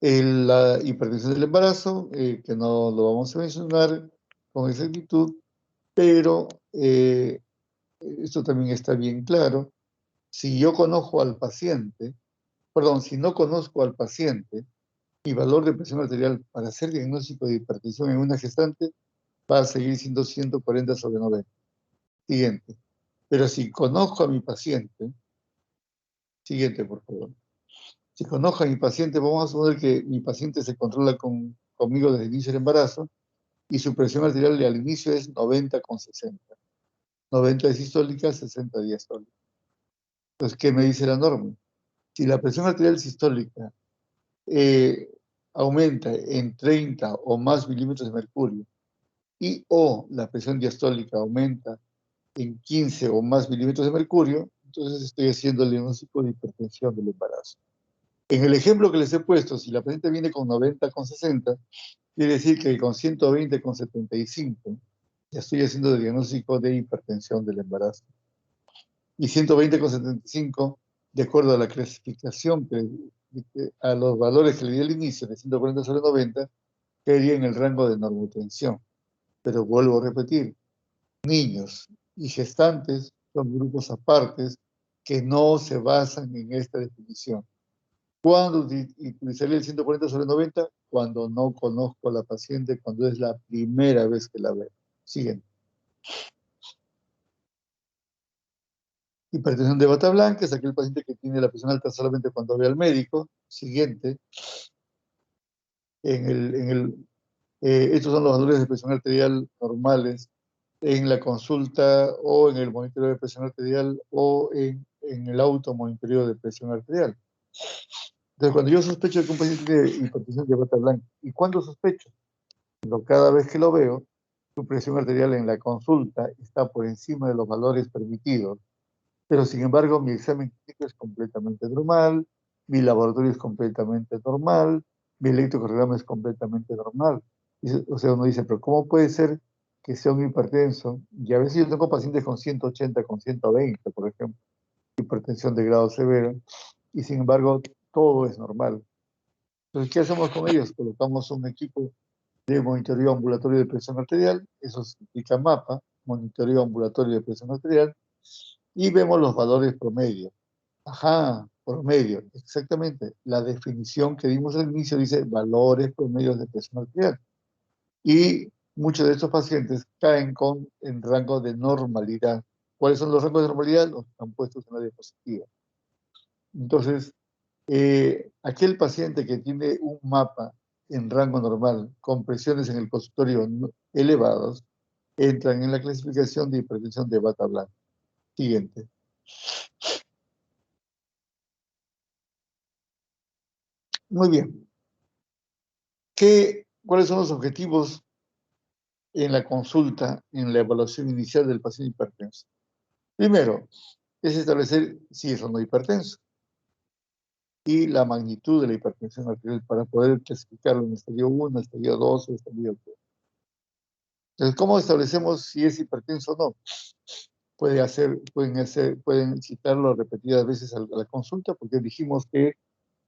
La hipertensión del embarazo, que no lo vamos a mencionar con exactitud, pero esto también está bien claro. Si yo conozco al paciente, perdón, si no conozco al paciente, mi valor de presión arterial para hacer diagnóstico de hipertensión en una gestante va a seguir siendo 140/90. Siguiente. Pero si conozco a mi paciente, siguiente, por favor. Si conozco a mi paciente, vamos a suponer que mi paciente se controla conmigo desde el inicio del embarazo y su presión arterial al inicio es 90/60. 90 de sistólica, 60 diastólica. Entonces, ¿qué me dice la norma? Si la presión arterial sistólica aumenta en 30 o más milímetros de mercurio y o la presión diastólica aumenta en 15 o más milímetros de mercurio, entonces estoy haciendo el diagnóstico de hipertensión del embarazo. En el ejemplo que les he puesto, si la paciente viene con 90/60, quiere decir que con 120/75 ya estoy haciendo el diagnóstico de hipertensión del embarazo. Y 120/75, de acuerdo a la clasificación, a los valores que le di al inicio, de 140/90, quedaría en el rango de normotensión. Pero vuelvo a repetir, niños y gestantes son grupos apartes que no se basan en esta definición. ¿Cuándo utilizaría el 140/90? Cuando no conozco a la paciente, cuando es la primera vez que la veo. Siguiente. Hipertensión de bata blanca es aquel paciente que tiene la presión alta solamente cuando ve al médico. Siguiente. Estos son los valores de presión arterial normales en la consulta o en el monitoreo de presión arterial o en el automonitoreo de presión arterial. Entonces, cuando yo sospecho que un paciente tiene hipertensión de bata blanca, ¿y cuándo sospecho? Cuando cada vez que lo veo, su presión arterial en la consulta está por encima de los valores permitidos, pero sin embargo mi examen clínico es completamente normal, mi laboratorio es completamente normal, mi electrocardiograma es completamente normal. O sea, uno dice, pero ¿cómo puede ser que sea un hipertenso? Y a veces yo tengo pacientes con 180, con 120, por ejemplo, hipertensión de grado severo, y sin embargo todo es normal. Entonces, ¿qué hacemos con ellos? Colocamos un equipo de monitoreo ambulatorio de presión arterial, eso significa MAPA, monitoreo ambulatorio de presión arterial, y vemos los valores promedio. Ajá, promedio, exactamente. La definición que dimos al inicio dice valores promedios de presión arterial. Y muchos de estos pacientes caen en rango de normalidad. ¿Cuáles son los rangos de normalidad? Los que están puestos en la diapositiva. Entonces, aquel paciente que tiene un mapa en rango normal, con presiones en el consultorio elevados, entran en la clasificación de hipertensión de bata blanca. Siguiente. Muy bien. ¿Cuáles son los objetivos en la consulta, en la evaluación inicial del paciente hipertenso? Primero, es establecer si es o no hipertenso y la magnitud de la hipertensión arterial para poder clasificarlo en estadio 1, estadio 2 o estadio 3. Entonces, ¿cómo establecemos si es hipertenso o no? Pueden citarlo repetidas veces a la consulta, porque dijimos que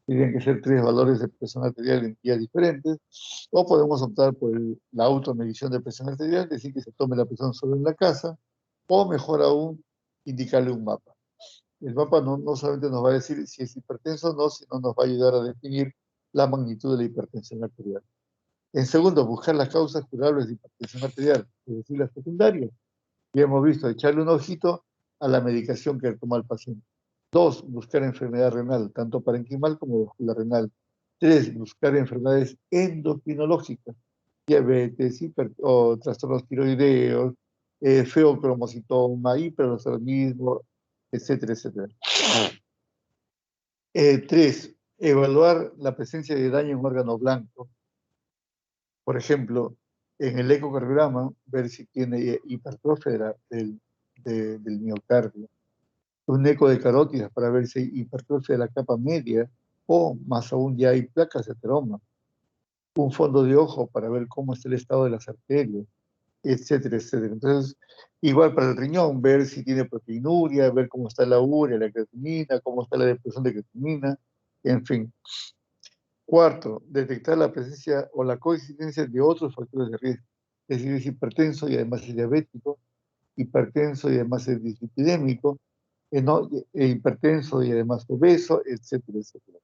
tienen que ser 3 valores de presión arterial en días diferentes, o podemos optar por la automedición de presión arterial, decir que se tome la presión solo en la casa, o mejor aún, indicarle un mapa. El mapa no solamente nos va a decir si es hipertenso o no, sino nos va a ayudar a definir la magnitud de la hipertensión arterial. En segundo, buscar las causas curables de hipertensión arterial, es decir, las secundarias. Ya hemos visto, echarle un ojito a la medicación que toma el paciente. 2, buscar enfermedad renal, tanto parenquimal como vascular renal. 3, buscar enfermedades endocrinológicas, diabetes, o trastornos tiroideos, feocromocitoma, hiperaldosteronismo, etcétera, etcétera. 3, evaluar la presencia de daño en órgano blanco. Por ejemplo, en el ecocardiograma, ver si tiene hipertrofia del miocardio. Un eco de carótidas para ver si hay hipertrofia de la capa media o, más aún, ya hay placas de ateroma. Un fondo de ojo para ver cómo está el estado de las arterias, etcétera, etcétera. Entonces, igual para el riñón, ver si tiene proteinuria, ver cómo está la urea, la creatinina, cómo está la depresión de creatinina, en fin. 4, detectar la presencia o la coexistencia de otros factores de riesgo. Es decir, es hipertenso y además es diabético, hipertenso y además es dislipidémico, hipertenso y además obeso, etcétera, etcétera.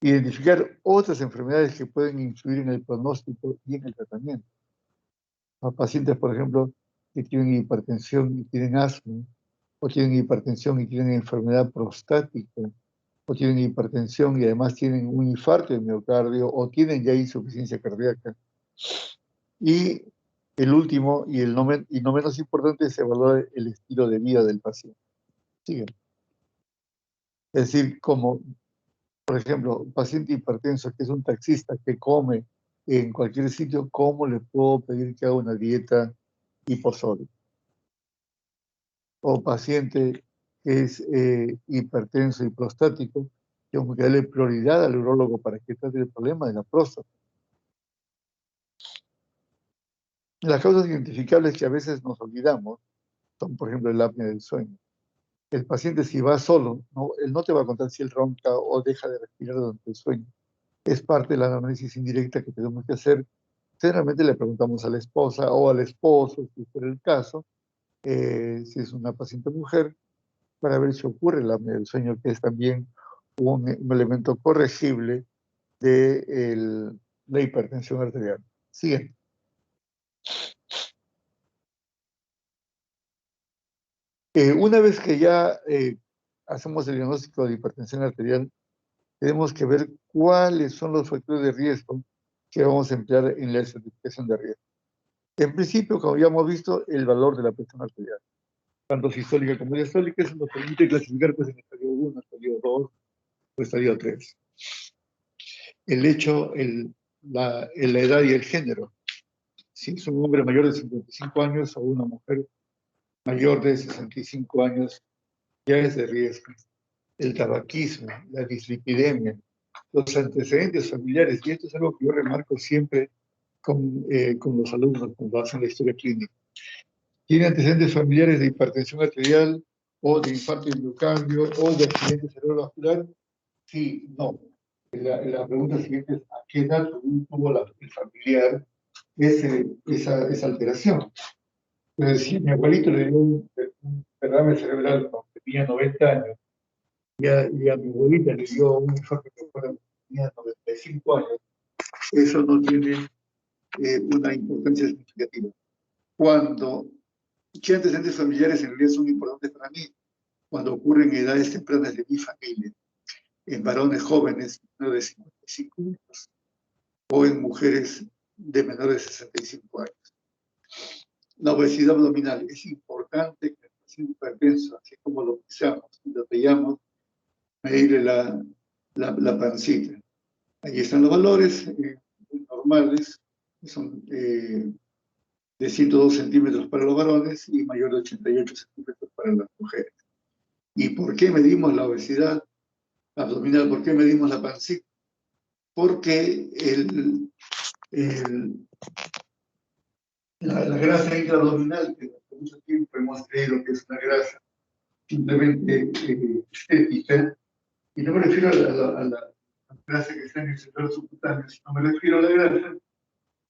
Identificar otras enfermedades que pueden influir en el pronóstico y en el tratamiento. Los pacientes, por ejemplo, que tienen hipertensión y tienen asma, o tienen hipertensión y tienen enfermedad prostática, o tienen hipertensión y además tienen un infarto de miocardio, o tienen ya insuficiencia cardíaca. Y el último, y no menos importante, es evaluar el estilo de vida del paciente. Sigue. Es decir, como, por ejemplo, un paciente hipertenso que es un taxista que come en cualquier sitio, ¿cómo le puedo pedir que haga una dieta hiposódica? O paciente que es hipertenso y prostático, tengo que darle prioridad al urólogo para que trate el problema de la próstata. Las causas identificables que a veces nos olvidamos son, por ejemplo, el apnea del sueño. El paciente, si va solo, él no te va a contar si él ronca o deja de respirar durante el sueño. Es parte de la análisis indirecta que tenemos que hacer. Generalmente le preguntamos a la esposa o al esposo, si fuera el caso, si es una paciente mujer, para ver si ocurre la apnea del sueño, que es también un elemento corregible de la hipertensión arterial. Siguiente. Una vez que ya hacemos el diagnóstico de hipertensión arterial, tenemos que ver cuáles son los factores de riesgo que vamos a emplear en la estratificación de riesgo. En principio, como ya hemos visto, el valor de la presión arterial, tanto sistólica como diastólica, eso nos permite clasificar pues, en estadio 1, estadio 2 o estadio 3. El hecho, la edad y el género. Si es un hombre mayor de 55 años o una mujer mayor de 65 años, ya es de riesgo. El tabaquismo, la dislipidemia, los antecedentes familiares, y esto es algo que yo remarco siempre con los alumnos cuando hacen la historia clínica. ¿Tiene antecedentes familiares de hipertensión arterial o de infarto de miocardio o de accidente cerebrovascular? Sí, no. La pregunta siguiente es, ¿a qué edad tuvo el familiar esa alteración? Entonces, si mi abuelito le dio un derrame cerebral cuando tenía 90 años y a mi abuelita le dio un infarto cuando tenía 95 años, eso no tiene una importancia significativa. ¿Qué antecedentes familiares en realidad son importantes para mí? Cuando ocurren en edades tempranas de mi familia, en varones jóvenes menores de 55 años o en mujeres de menores de 65 años. La obesidad abdominal es importante que el paciente hipertenso, así como lo pisamos y lo pellamos, medirle la pancita. Ahí están los valores normales, que son de 102 centímetros para los varones y mayor de 88 centímetros para las mujeres. ¿Y por qué medimos la obesidad abdominal? ¿Por qué medimos la pancita? Porque la grasa intraabdominal, que por mucho tiempo hemos creído que es una grasa simplemente estética, y no me refiero a la grasa que está en el sector subcutáneo, sino me refiero a la grasa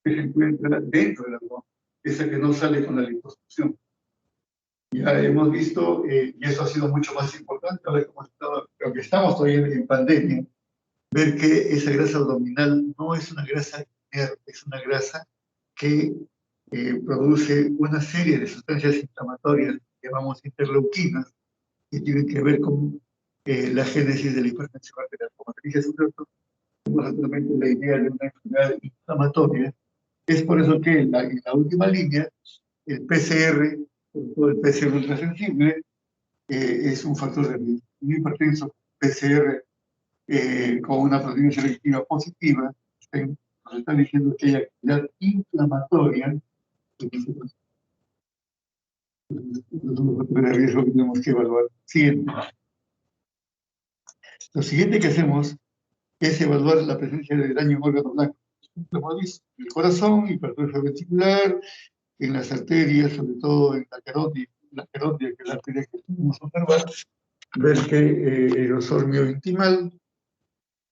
que se encuentra dentro del abdomen, esa que no sale con la liposucción. Ya hemos visto, y eso ha sido mucho más importante, ahora que estamos todavía en pandemia, ver que esa grasa abdominal no es una grasa inerte, es una grasa que produce una serie de sustancias inflamatorias que llamamos interleuquinas, que tienen que ver con la génesis de la hipertensión arterial. Como te dije hace un rato, tenemos actualmente la idea de una enfermedad inflamatoria. Es por eso que en la última línea, el PCR, sobre todo el PCR ultrasensible, es un factor de riesgo. Un hipertenso PCR con una proteína selectiva positiva, nos están diciendo que hay actividad inflamatoria los factores de riesgo que tenemos que evaluar. Siguiente. Lo siguiente que hacemos es evaluar la presencia de daño en órganos blancos. Lo hemos visto en el corazón, hipertrofia ventricular, en las arterias, sobre todo en la carótida, que es la arteria que podemos observar, ver que el grosor miointimal,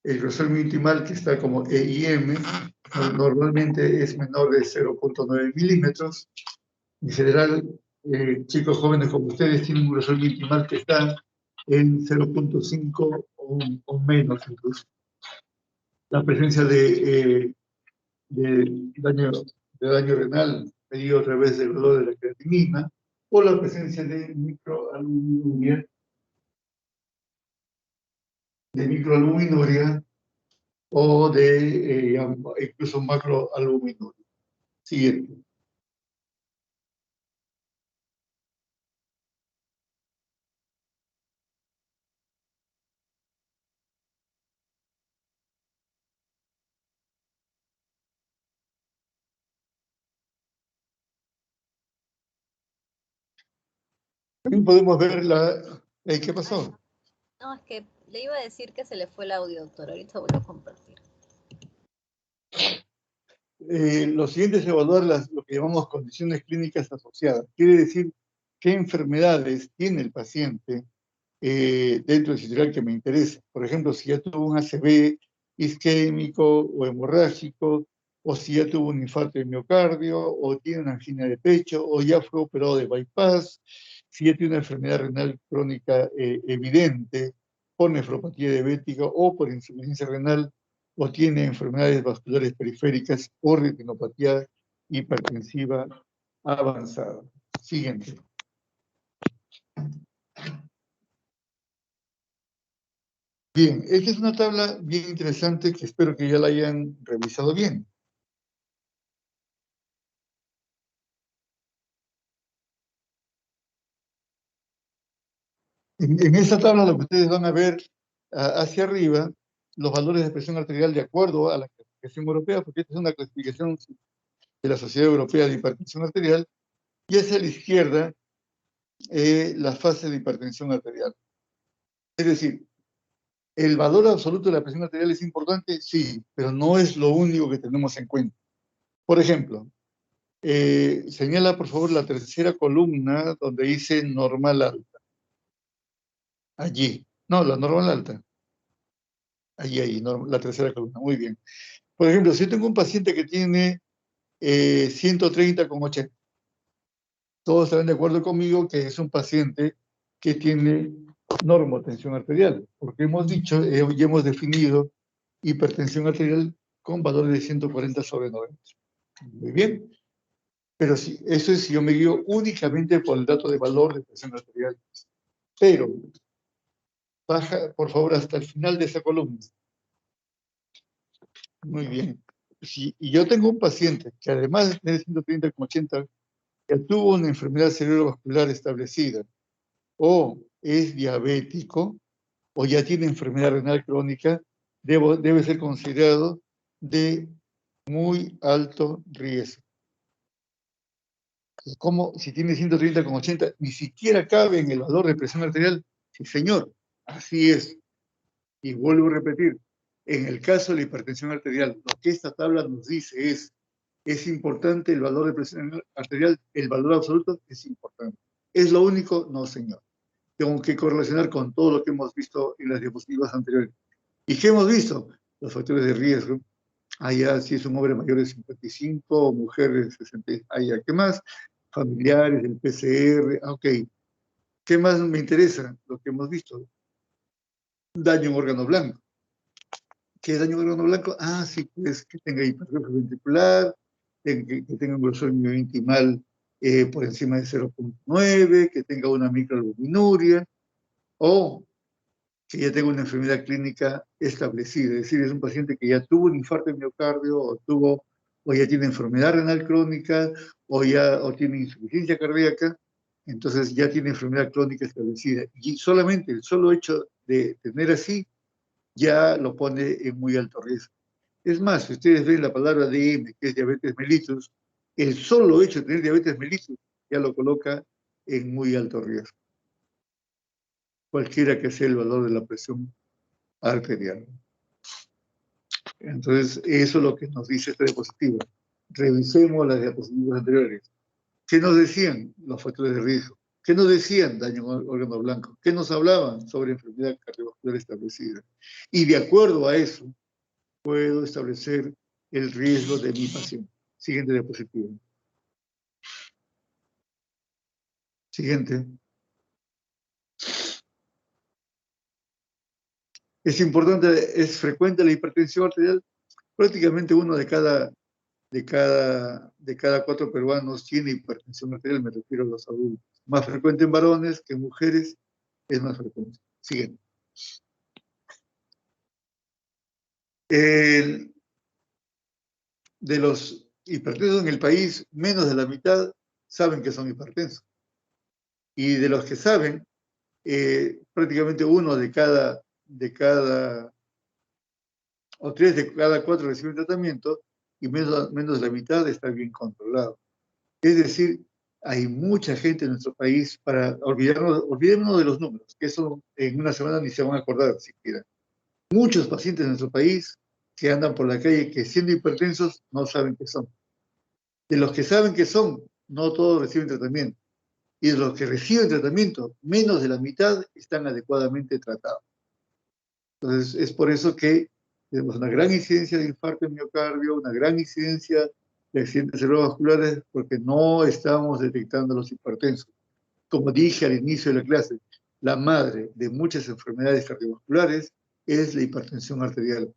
que está como EIM, normalmente es menor de 0,9 milímetros. En general, chicos jóvenes como ustedes tienen un grosor intimal que está en 0,5 o menos incluso. La presencia de daño renal medido a través del valor de la creatinina o la presencia de microalbuminuria o de incluso macroalbuminuria. Siguiente. También podemos ver ¿qué pasó? No, es que le iba a decir que se le fue el audio, doctor. Ahorita voy a compartir. Lo siguiente es evaluar lo que llamamos condiciones clínicas asociadas. Quiere decir qué enfermedades tiene el paciente dentro del historial que me interesa. Por ejemplo, si ya tuvo un ACV isquémico o hemorrágico, o si ya tuvo un infarto de miocardio, o tiene una angina de pecho, o ya fue operado de bypass, si ya tiene una enfermedad renal crónica evidente, por nefropatía diabética o por insuficiencia renal, o tiene enfermedades vasculares periféricas o retinopatía hipertensiva avanzada. Siguiente. Bien, esta es una tabla bien interesante que espero que ya la hayan revisado bien. En esta tabla lo que ustedes van a ver hacia arriba, los valores de presión arterial de acuerdo a la clasificación europea, porque esta es una clasificación de la Sociedad Europea de Hipertensión Arterial, y hacia la izquierda la fase de hipertensión arterial. Es decir, ¿el valor absoluto de la presión arterial es importante? Sí, pero no es lo único que tenemos en cuenta. Por ejemplo, señala por favor la tercera columna donde dice normal alta. Allí. No, la normal alta. Ahí, la tercera columna. Muy bien. Por ejemplo, si yo tengo un paciente que tiene 130,80, todos estarán de acuerdo conmigo que es un paciente que tiene normotensión arterial, porque hemos dicho y hemos definido hipertensión arterial con valores de 140/90. Muy bien, pero si, eso es si yo me guío únicamente por el dato de valor de presión arterial. Pero, baja por favor hasta el final de esa columna. Muy bien. Y yo tengo un paciente que además de tener 130,80, ya tuvo una enfermedad cerebrovascular establecida, o es diabético, o ya tiene enfermedad renal crónica, debe ser considerado de muy alto riesgo. Como si tiene 130,80, ni siquiera cabe en el valor de presión arterial. Sí, señor, así es. Y vuelvo a repetir, en el caso de la hipertensión arterial, lo que esta tabla nos dice es importante el valor de presión arterial, el valor absoluto es importante. ¿Es lo único? No, señor. Tengo que correlacionar con todo lo que hemos visto en las diapositivas anteriores. ¿Y qué hemos visto? Los factores de riesgo. Allá si es un hombre mayor de 55 o mujer de 60, allá, ¿qué más? Familiares, el PCR, ok. ¿Qué más me interesa? Lo que hemos visto. Daño en órgano blanco. ¿Qué daño en órgano blanco? Ah, sí, pues que tenga hipertrofia ventricular, que tenga un grosor miointimal por encima de 0,9, que tenga una microalbuminuria, o que ya tenga una enfermedad clínica establecida. Es decir, es un paciente que ya tuvo un infarto de miocardio, o ya tiene enfermedad renal crónica, o tiene insuficiencia cardíaca, entonces ya tiene enfermedad crónica establecida. Y solamente el solo hecho de tener así, ya lo pone en muy alto riesgo. Es más, si ustedes ven la palabra DM, que es diabetes mellitus, el solo hecho de tener diabetes mellitus ya lo coloca en muy alto riesgo, cualquiera que sea el valor de la presión arterial. Entonces, eso es lo que nos dice esta diapositiva. Revisemos las diapositivas anteriores. ¿Qué nos decían los factores de riesgo? ¿Qué nos decían daño en órgano blanco? ¿Qué nos hablaban sobre enfermedad cardiovascular establecida? Y de acuerdo a eso, puedo establecer el riesgo de mi paciente. Siguiente diapositiva. Siguiente. Es importante, es frecuente la hipertensión arterial. Prácticamente uno de cada 4 peruanos tiene hipertensión arterial, me refiero a los adultos. Más frecuente en varones que en mujeres, es más frecuente. Siguiente. De los hipertensos en el país, menos de la mitad saben que son hipertensos. Y de los que saben, prácticamente uno o 3 de cada 4 reciben tratamiento, y menos de la mitad está bien controlado. Es decir, hay mucha gente en nuestro país, para olvidémonos de los números, que eso en una semana ni se van a acordar siquiera. Muchos pacientes en nuestro país que andan por la calle que siendo hipertensos no saben qué son. De los que saben qué son, no todos reciben tratamiento. Y de los que reciben tratamiento, menos de la mitad están adecuadamente tratados. Entonces, es por eso que tenemos una gran incidencia de infarto en miocardio, una gran incidencia de accidentes cerebrovasculares, porque no estamos detectando los hipertensos. Como dije al inicio de la clase, la madre de muchas enfermedades cardiovasculares es la hipertensión arterial.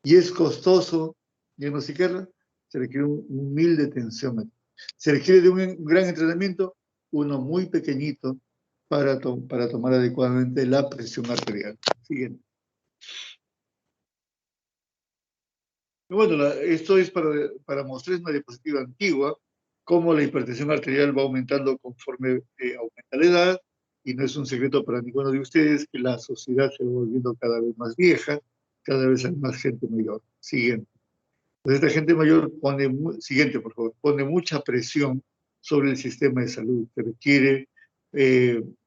Y es costoso diagnosticarla, se requiere un humilde tensiómetro. Se requiere de un gran entrenamiento, uno muy pequeñito, para tomar adecuadamente la presión arterial. Siguiente. Bueno, esto es para mostrar una diapositiva antigua, cómo la hipertensión arterial va aumentando conforme aumenta la edad, y no es un secreto para ninguno de ustedes que la sociedad se va volviendo cada vez más vieja, cada vez hay más gente mayor. Siguiente. Entonces, esta gente mayor siguiente, por favor, pone mucha presión sobre el sistema de salud, que requiere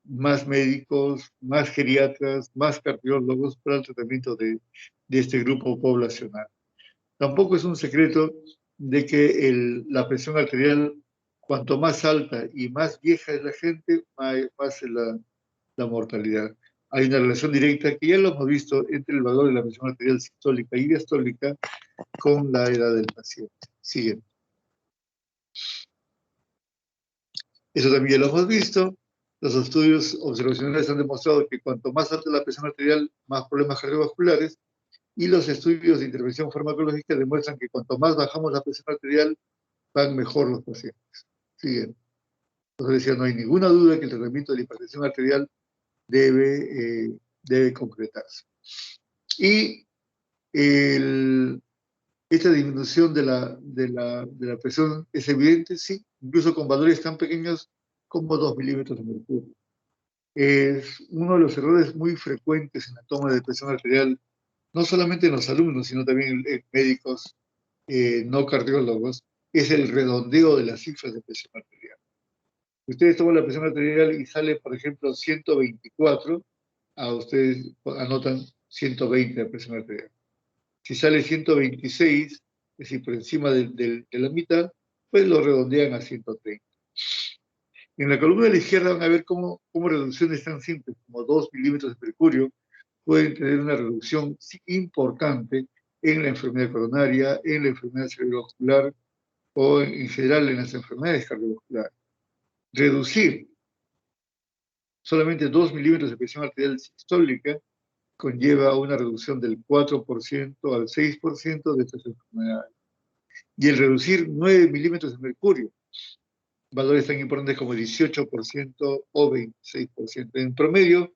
más médicos, más geriatras, más cardiólogos para el tratamiento de este grupo poblacional. Tampoco es un secreto de que la presión arterial, cuanto más alta y más vieja es la gente, más es la mortalidad. Hay una relación directa que ya lo hemos visto entre el valor de la presión arterial sistólica y diastólica con la edad del paciente. Siguiente. Eso también ya lo hemos visto. Los estudios observacionales han demostrado que cuanto más alta la presión arterial, más problemas cardiovasculares. Y los estudios de intervención farmacológica demuestran que cuanto más bajamos la presión arterial, van mejor los pacientes. Siguiente. Entonces decía, no hay ninguna duda que el tratamiento de la hipertensión arterial debe concretarse. Y esta disminución de la presión es evidente, sí, incluso con valores tan pequeños como 2 milímetros de mercurio. Es uno de los errores muy frecuentes en la toma de presión arterial, no solamente en los alumnos, sino también en médicos no cardiólogos, es el redondeo de las cifras de presión arterial. Si ustedes toman la presión arterial y sale, por ejemplo, 124, a ustedes anotan 120 de presión arterial. Si sale 126, es decir, por encima de la mitad, pues lo redondean a 130. En la columna de la izquierda van a ver cómo reducciones tan simples como 2 milímetros de mercurio pueden tener una reducción importante en la enfermedad coronaria, en la enfermedad cerebrovascular o en general en las enfermedades cardiovasculares. Reducir solamente 2 milímetros de presión arterial sistólica conlleva una reducción del 4% al 6% de estas enfermedades. Y el reducir 9 milímetros de mercurio, valores tan importantes como 18% o 26%. En promedio,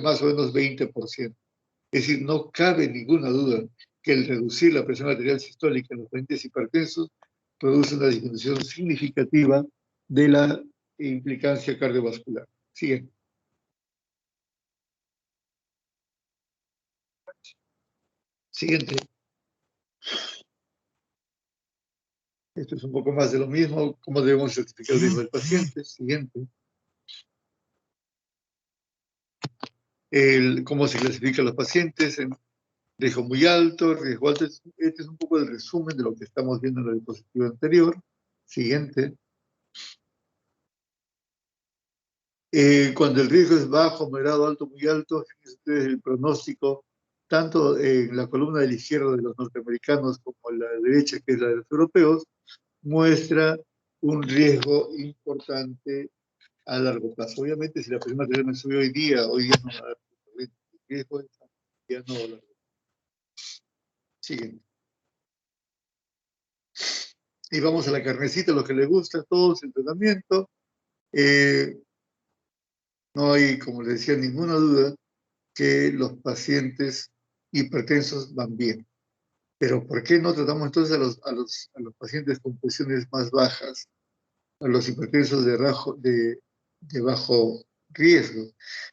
más o menos 20%. Es decir, no cabe ninguna duda que el reducir la presión arterial sistólica en los pacientes hipertensos produce una disminución significativa de la implicancia cardiovascular. Sigue. Siguiente. Esto es un poco más de lo mismo, cómo debemos certificar el riesgo del paciente. Siguiente. Cómo se clasifican los pacientes en riesgo muy alto, riesgo alto. Este es un poco el resumen de lo que estamos viendo en la diapositiva anterior. Siguiente. Cuando el riesgo es bajo, moderado, alto, muy alto, fíjense ustedes el pronóstico, tanto en la columna de la izquierda de los norteamericanos como en la derecha, que es la de los europeos, muestra un riesgo importante a largo plazo. Obviamente, si la presión arterial me sube hoy día no va a dar riesgo, ya no va a dar. Siguiente. Y vamos a la carnecita, lo que le gusta a todos, el entrenamiento. No hay, como les decía, ninguna duda que los pacientes hipertensos van bien. Pero ¿por qué no tratamos entonces a los pacientes con presiones más bajas, a los hipertensos de bajo riesgo?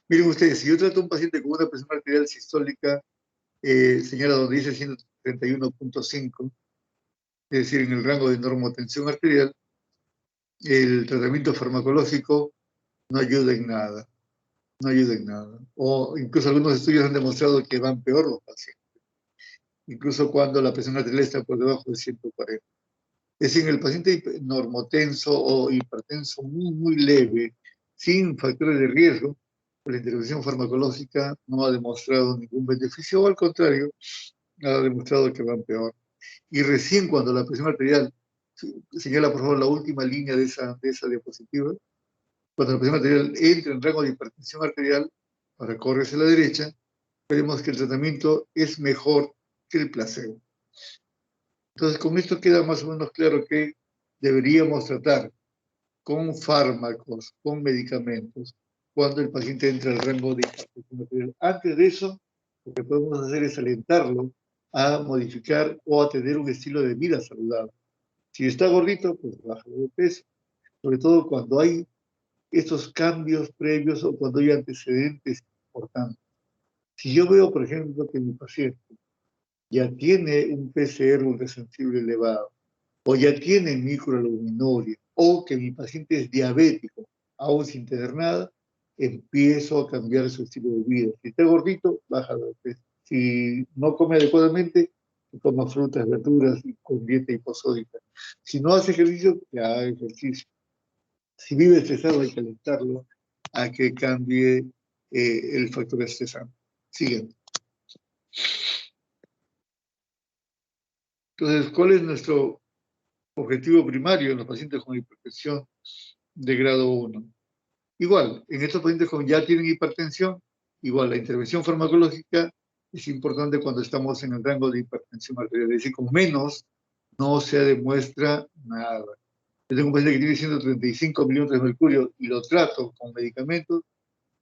Miren ustedes, si yo trato a un paciente con una presión arterial sistólica, señala donde dice 131.5, es decir, en el rango de normotensión arterial, el tratamiento farmacológico no ayuda en nada. No ayuda en nada. O incluso algunos estudios han demostrado que van peor los pacientes, incluso cuando la presión arterial está por debajo de 140. Es decir, en el paciente normotenso o hipertenso muy leve, sin factores de riesgo, la intervención farmacológica no ha demostrado ningún beneficio, o al contrario, ha demostrado que van peor. Y recién cuando la presión arterial, señala por favor la última línea de esa diapositiva, cuando la presión arterial entra en rango de hipertensión arterial, Ahora corre hacia la derecha, veremos que el tratamiento es mejor que el placebo. Entonces, con esto queda más o menos claro que deberíamos tratar con fármacos, con medicamentos, cuando el paciente entra al rango de hipertensión arterial. Antes de eso, lo que podemos hacer es alentarlo a modificar o a tener un estilo de vida saludable. Si está gordito, pues baja de peso, sobre todo cuando hay estos cambios previos o cuando hay antecedentes importantes. Si yo veo, por ejemplo, que mi paciente ya tiene un PCR ultrasensible elevado, o ya tiene microalbuminuria, o que mi paciente es diabético, aún sin tener nada, empiezo a cambiar su estilo de vida. Si está gordito, baja de peso. Si no come adecuadamente, toma frutas, verduras y con dieta hiposódica. Si no hace ejercicio, que haga ejercicio. Si vive estresado, hay que alentarlo a que cambie el factor estresante. Siguiente. Entonces, ¿cuál es nuestro objetivo primario en los pacientes con hipertensión de grado 1? Igual, en estos pacientes que ya tienen hipertensión, igual la intervención farmacológica es importante cuando estamos en el rango de hipertensión arterial. Es decir, con menos no se demuestra nada. Yo tengo un paciente que tiene 135 milímetros de mercurio y lo trato con medicamentos,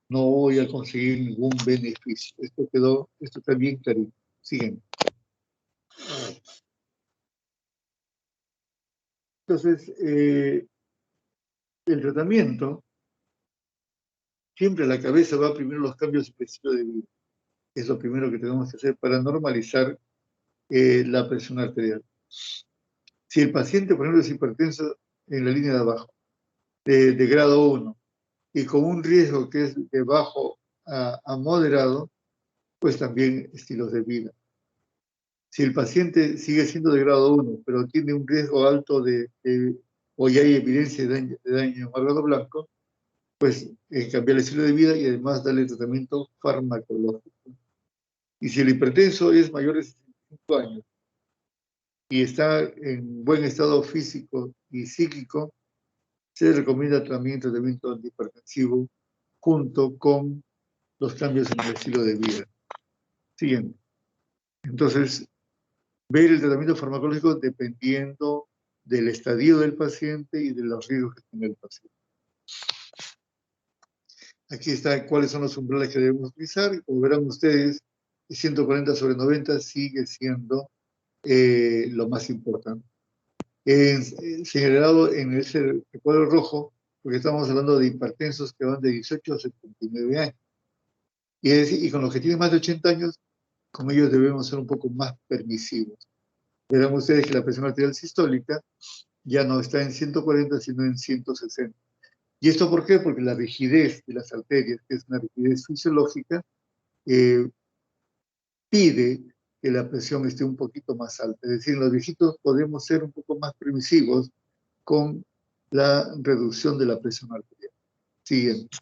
no voy a conseguir ningún beneficio. Esto está bien clarito. Siguiente. Entonces, el tratamiento, siempre a la cabeza va primero los cambios de estilo de vida. Es lo primero que tenemos que hacer para normalizar la presión arterial. Si el paciente, por ejemplo, es hipertenso en la línea de abajo, de grado 1, y con un riesgo que es de bajo a moderado, pues también estilos de vida. Si el paciente sigue siendo de grado 1, pero tiene un riesgo alto o ya hay evidencia de daño marcado blanco, pues cambiar el estilo de vida y además darle tratamiento farmacológico. Y si el hipertenso es mayor de 65 años y está en buen estado físico y psíquico, se recomienda también tratamiento antihipertensivo junto con los cambios en el estilo de vida. Siguiente. Entonces, ver el tratamiento farmacológico dependiendo del estadio del paciente y de los riesgos que tiene el paciente. Aquí está cuáles son los umbrales que debemos utilizar. Como verán ustedes, 140/90 sigue siendo lo más importante. Señalado en ese cuadro rojo, porque estamos hablando de hipertensos que van de 18 a 79 años. Y, es decir, y con los que tienen más de 80 años, con ellos debemos ser un poco más permisivos. Verán ustedes que la presión arterial sistólica ya no está en 140, sino en 160. ¿Y esto por qué? Porque la rigidez de las arterias, que es una rigidez fisiológica, pide que la presión esté un poquito más alta. Es decir, los viejitos podemos ser un poco más permisivos con la reducción de la presión arterial. Siguiente.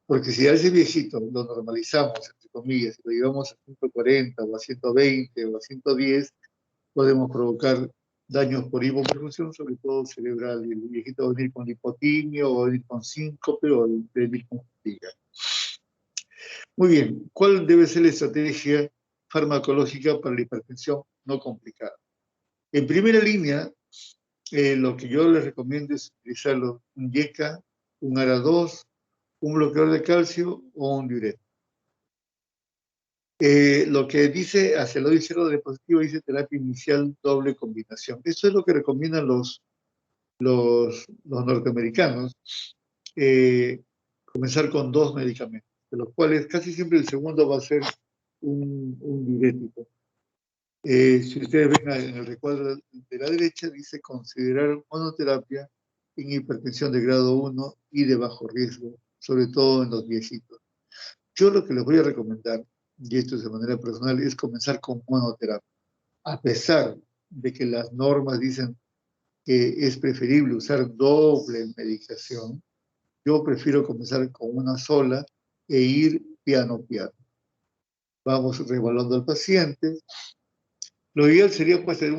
Porque si a ese viejito lo normalizamos, entre comillas, y lo llevamos a 140 o a 120 o a 110, podemos provocar daños por hipoperfusión, sobre todo cerebral. Y el viejito va a venir con hipotimia, o va a venir con síncope, o va a venir con fatiga. Muy bien, ¿cuál debe ser la estrategia farmacológica para la hipertensión no complicada? En primera línea, lo que yo les recomiendo es utilizar un YECA, un ARA2, un bloqueador de calcio o un diurético. Lo que dice hacia el lado izquierdo del dispositivo dice terapia inicial doble combinación. Eso es lo que recomiendan los norteamericanos. Comenzar con 2 medicamentos, de los cuales casi siempre el segundo va a ser un diurético. Si ustedes ven en el recuadro de la derecha, dice considerar monoterapia en hipertensión de grado 1 y de bajo riesgo, sobre todo en los viejitos. Yo lo que les voy a recomendar, y esto es de manera personal, es comenzar con monoterapia. A pesar de que las normas dicen que es preferible usar doble medicación, yo prefiero comenzar con una sola e ir piano a piano. Vamos reevaluando al paciente. Lo ideal sería pues tener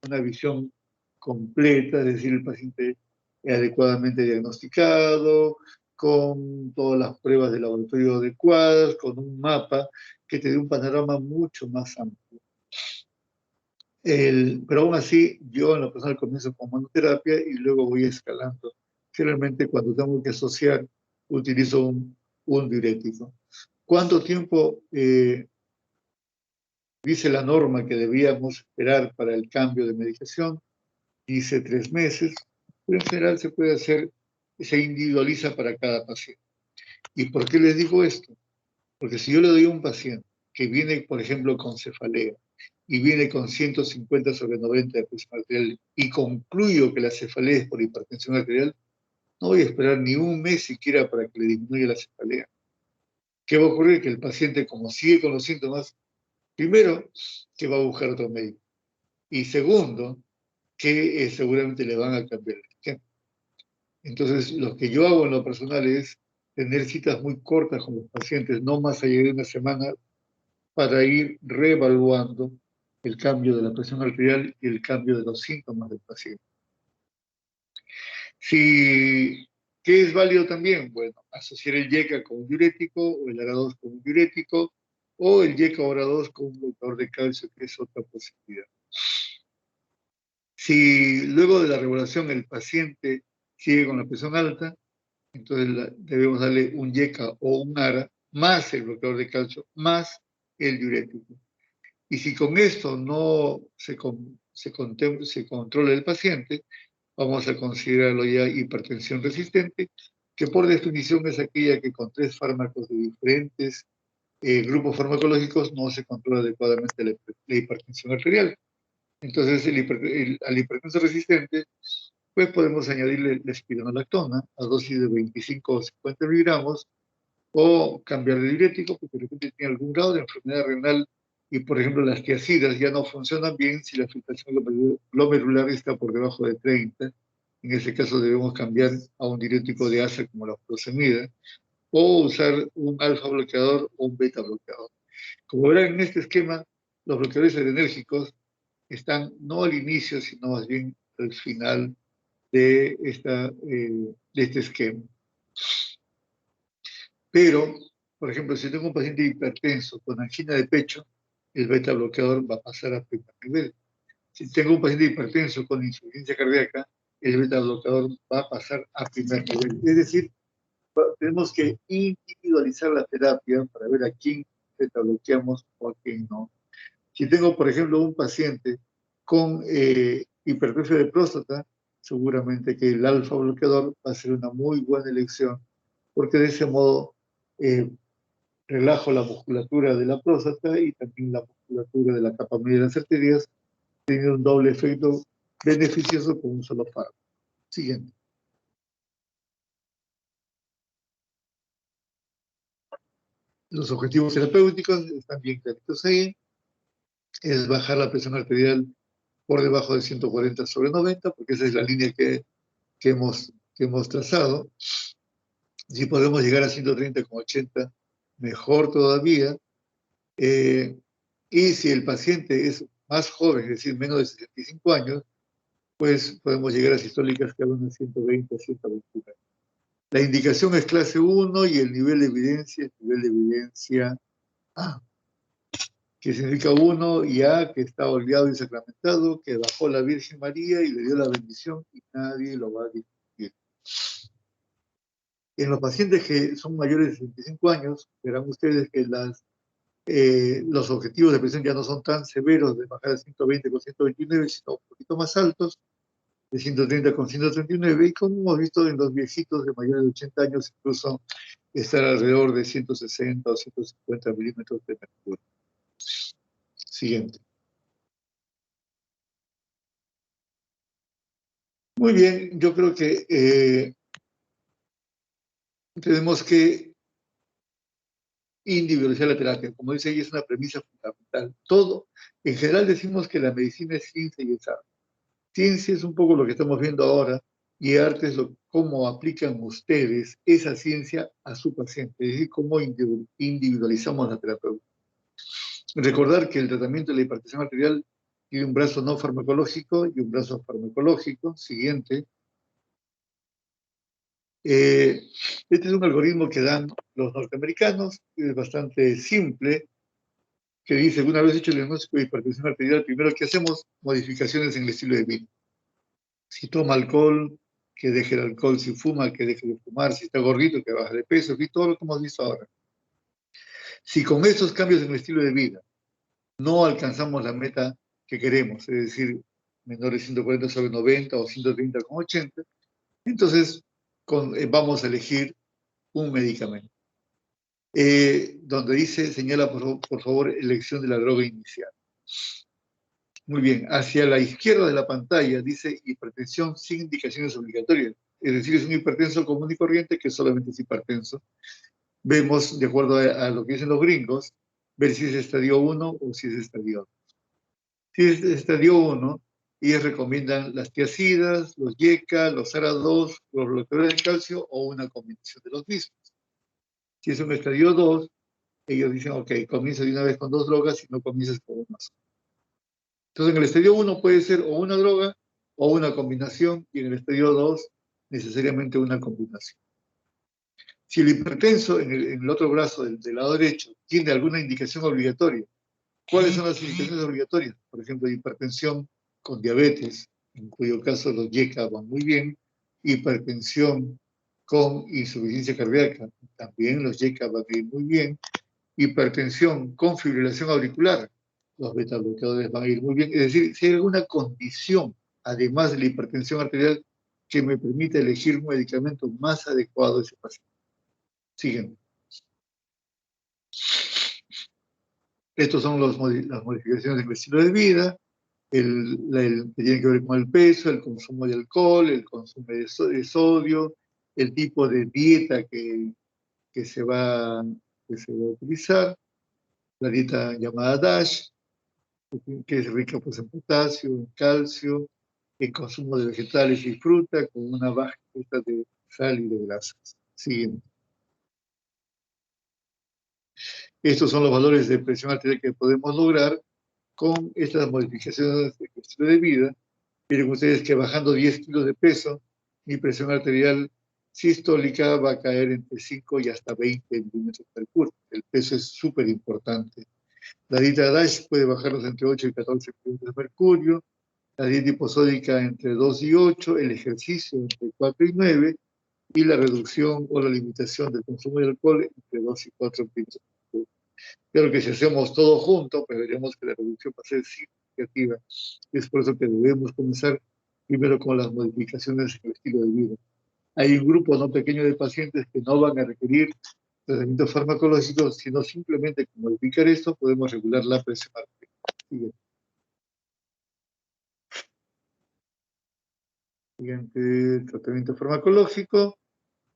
una visión completa, es decir, el paciente adecuadamente diagnosticado, con todas las pruebas de laboratorio adecuadas, con un mapa que te dé un panorama mucho más amplio. Pero aún así, yo en lo personal comienzo con monoterapia y luego voy escalando. Generalmente cuando tengo que asociar, utilizo un diurético. ¿Cuánto tiempo dice la norma que debíamos esperar para el cambio de medicación? Dice 3 meses, pero en general se puede hacer, se individualiza para cada paciente. ¿Y por qué les digo esto? Porque si yo le doy a un paciente que viene, por ejemplo, con cefalea y viene con 150/90 de presión arterial y concluyo que la cefalea es por hipertensión arterial, no voy a esperar ni un mes siquiera para que le disminuya la cefalea. ¿Qué va a ocurrir? Que el paciente, como sigue con los síntomas, primero, que va a buscar otro médico. Y segundo, que seguramente le van a cambiar el esquema. Entonces, lo que yo hago en lo personal es tener citas muy cortas con los pacientes, no más allá de una semana, para ir reevaluando el cambio de la presión arterial y el cambio de los síntomas del paciente. ¿Qué es válido también? Bueno, asociar el YECA con un diurético, o el ARA2 con un diurético, o el YECA o ARA2 con un bloqueador de calcio, que es otra posibilidad. Si luego de la regulación el paciente sigue con la presión alta, entonces debemos darle un YECA o un ARA, más el bloqueador de calcio, más el diurético. Y si con esto no se controla el paciente, vamos a considerarlo ya hipertensión resistente, que por definición es aquella que con 3 fármacos de diferentes grupos farmacológicos no se controla adecuadamente la hipertensión arterial. Entonces, al hipertenso resistente, pues podemos añadirle la espironolactona a dosis de 25 o 50 miligramos, o cambiar de diurético porque de repente tiene algún grado de enfermedad renal y, por ejemplo, las tiazidas ya no funcionan bien si la filtración glomerular está por debajo de 30. En ese caso debemos cambiar a un diurético de ASA como la furosemida, o usar un alfa bloqueador o un beta bloqueador. Como verán en este esquema, los bloqueadores adrenérgicos están no al inicio, sino más bien al final de este esquema. Pero, por ejemplo, si tengo un paciente hipertenso con angina de pecho, el beta bloqueador va a pasar a primer nivel. Si tengo un paciente hipertenso con insuficiencia cardíaca, el beta bloqueador va a pasar a primer nivel. Es decir, tenemos que individualizar la terapia para ver a quién beta bloqueamos o a quién no. Si tengo, por ejemplo, un paciente con hipertrofia de próstata, seguramente que el alfa bloqueador va a ser una muy buena elección, porque de ese modo relajo la musculatura de la próstata y también la musculatura de la capa media de las arterias, teniendo un doble efecto beneficioso con un solo fármaco. Siguiente. Los objetivos terapéuticos están bien claritos ahí. Es bajar la presión arterial por debajo de 140/90, porque esa es la línea que hemos trazado. Si podemos llegar a 130/80, mejor todavía. Y si el paciente es más joven, es decir, menos de 65 años, pues podemos llegar a sistólicas que hablan de 120 a 121. La indicación es clase 1 y el nivel de evidencia es nivel de evidencia A, que significa 1 y A, que está oleado y sacramentado, que bajó la Virgen María y le dio la bendición y nadie lo va a discutir. En los pacientes que son mayores de 65 años, verán ustedes que los objetivos de presión ya no son tan severos de bajar de 120 con 129, sino un poquito más altos, de 130 con 139, y como hemos visto en los viejitos de mayores de 80 años, incluso estar alrededor de 160 o 150 milímetros de mercurio. Siguiente. Muy bien, yo creo que tenemos que individualizar la terapia. Como dice ella, es una premisa fundamental. Todo, en general decimos que la medicina es ciencia y es arte. Ciencia es un poco lo que estamos viendo ahora y arte es cómo aplican ustedes esa ciencia a su paciente, es decir, cómo individualizamos la terapia. Recordar que el tratamiento de la hipertensión arterial tiene un brazo no farmacológico y un brazo farmacológico. Siguiente. Este es un algoritmo que dan los norteamericanos, es bastante simple, que dice, una vez hecho el diagnóstico de hipertensión arterial, primero que hacemos, modificaciones en el estilo de vida. Si toma alcohol, que deje el alcohol; si fuma, que deje de fumar; si está gordito, que baje de peso, y todo lo que hemos visto ahora. Si con estos cambios en el estilo de vida no alcanzamos la meta que queremos, es decir, menor de 140 sobre 90 o 130 con 80, entonces vamos a elegir un medicamento. Donde dice, señala por favor, elección de la droga inicial. Muy bien, hacia la izquierda de la pantalla dice hipertensión sin indicaciones obligatorias. Es decir, es un hipertenso común y corriente que solamente es hipertenso. Vemos, de acuerdo a lo que dicen los gringos, ver si es estadio 1 o si es estadio 2. Si es estadio 1, ellos recomiendan las tiazidas, los YECA, los ARA2, los bloqueadores de calcio o una combinación de los mismos. Si es un estadio 2, ellos dicen, ok, comienza de una vez con 2 drogas y no comienzas con una sola. Entonces, en el estadio 1 puede ser o una droga o una combinación, y en el estadio 2 necesariamente una combinación. Si el hipertenso en el otro brazo del lado derecho tiene alguna indicación obligatoria, ¿cuáles son las indicaciones obligatorias? Por ejemplo, hipertensión con diabetes, en cuyo caso los YECA van muy bien; hipertensión con insuficiencia cardíaca, también los YECA van a ir muy bien; hipertensión con fibrilación auricular, los betabloqueadores van a ir muy bien. Es decir, si hay alguna condición, además de la hipertensión arterial, que me permita elegir un medicamento más adecuado a ese paciente. Siguiente. Estos son las modificaciones del estilo de vida, que tienen que ver con el peso, el consumo de alcohol, el consumo de sodio, el tipo de dieta que se va a utilizar, la dieta llamada DASH, que es rica pues, en potasio, en calcio, en consumo de vegetales y fruta, con una baja ingesta de sal y de grasas. Siguiente. Estos son los valores de presión arterial que podemos lograr con estas modificaciones de estilo de vida. Miren ustedes que bajando 10 kilos de peso, mi presión arterial sistólica va a caer entre 5 y hasta 20 milímetros de mercurio. El peso es súper importante. La dieta DASH puede bajarnos entre 8 y 14 milímetros de mercurio, la dieta hiposódica entre 2 y 8, el ejercicio entre 4 y 9, y la reducción o la limitación del consumo de alcohol entre 2 y 4 milímetros de mercurio. Claro que si hacemos todo junto, pues veremos que la reducción va a ser significativa. Es por eso que debemos comenzar primero con las modificaciones en el estilo de vida. Hay un grupo no pequeño de pacientes que no van a requerir tratamiento farmacológico, sino simplemente con modificar esto podemos regular la presión arterial. Siguiente tratamiento farmacológico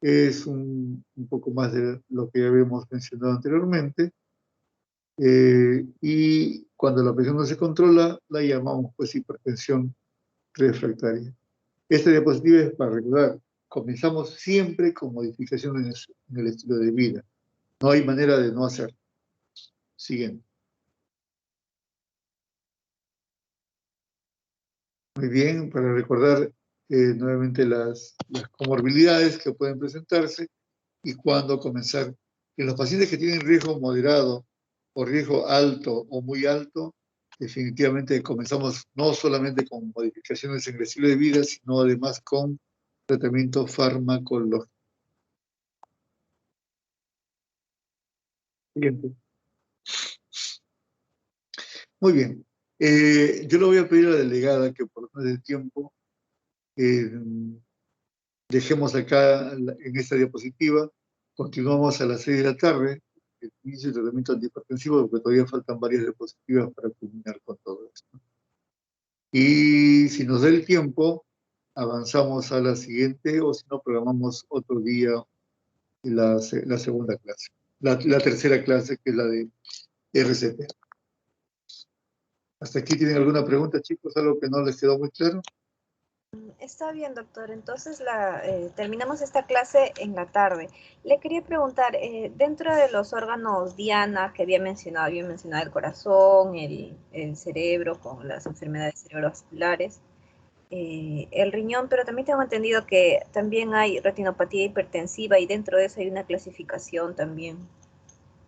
es un poco más de lo que habíamos mencionado anteriormente. Y cuando la presión no se controla, la llamamos pues hipertensión refractaria. Esta diapositiva es para recordar, comenzamos siempre con modificaciones en el estilo de vida. No hay manera de no hacerlo. Siguiente. Muy bien, para recordar nuevamente las comorbilidades que pueden presentarse y cuándo comenzar. En los pacientes que tienen riesgo moderado o riesgo alto o muy alto, definitivamente comenzamos no solamente con modificaciones en el estilo de vida, sino además con tratamiento farmacológico. Siguiente. Muy bien. Yo le voy a pedir a la delegada que por razones de tiempo dejemos acá en esta diapositiva. Continuamos a las 6 de la tarde, el inicio del tratamiento antihipertensivo, porque todavía faltan varias diapositivas para culminar con todo esto. Y si nos da el tiempo, avanzamos a la siguiente, o si no, programamos otro día la segunda clase. La tercera clase, que es la de RCP. ¿Hasta aquí tienen alguna pregunta, chicos? ¿Algo que no les quedó muy claro? Está bien, doctor. Entonces terminamos esta clase en la tarde. Le quería preguntar, dentro de los órganos Diana que había mencionado el corazón, el cerebro con las enfermedades cerebrovasculares, el riñón, pero también tengo entendido que también hay retinopatía hipertensiva y dentro de eso hay una clasificación también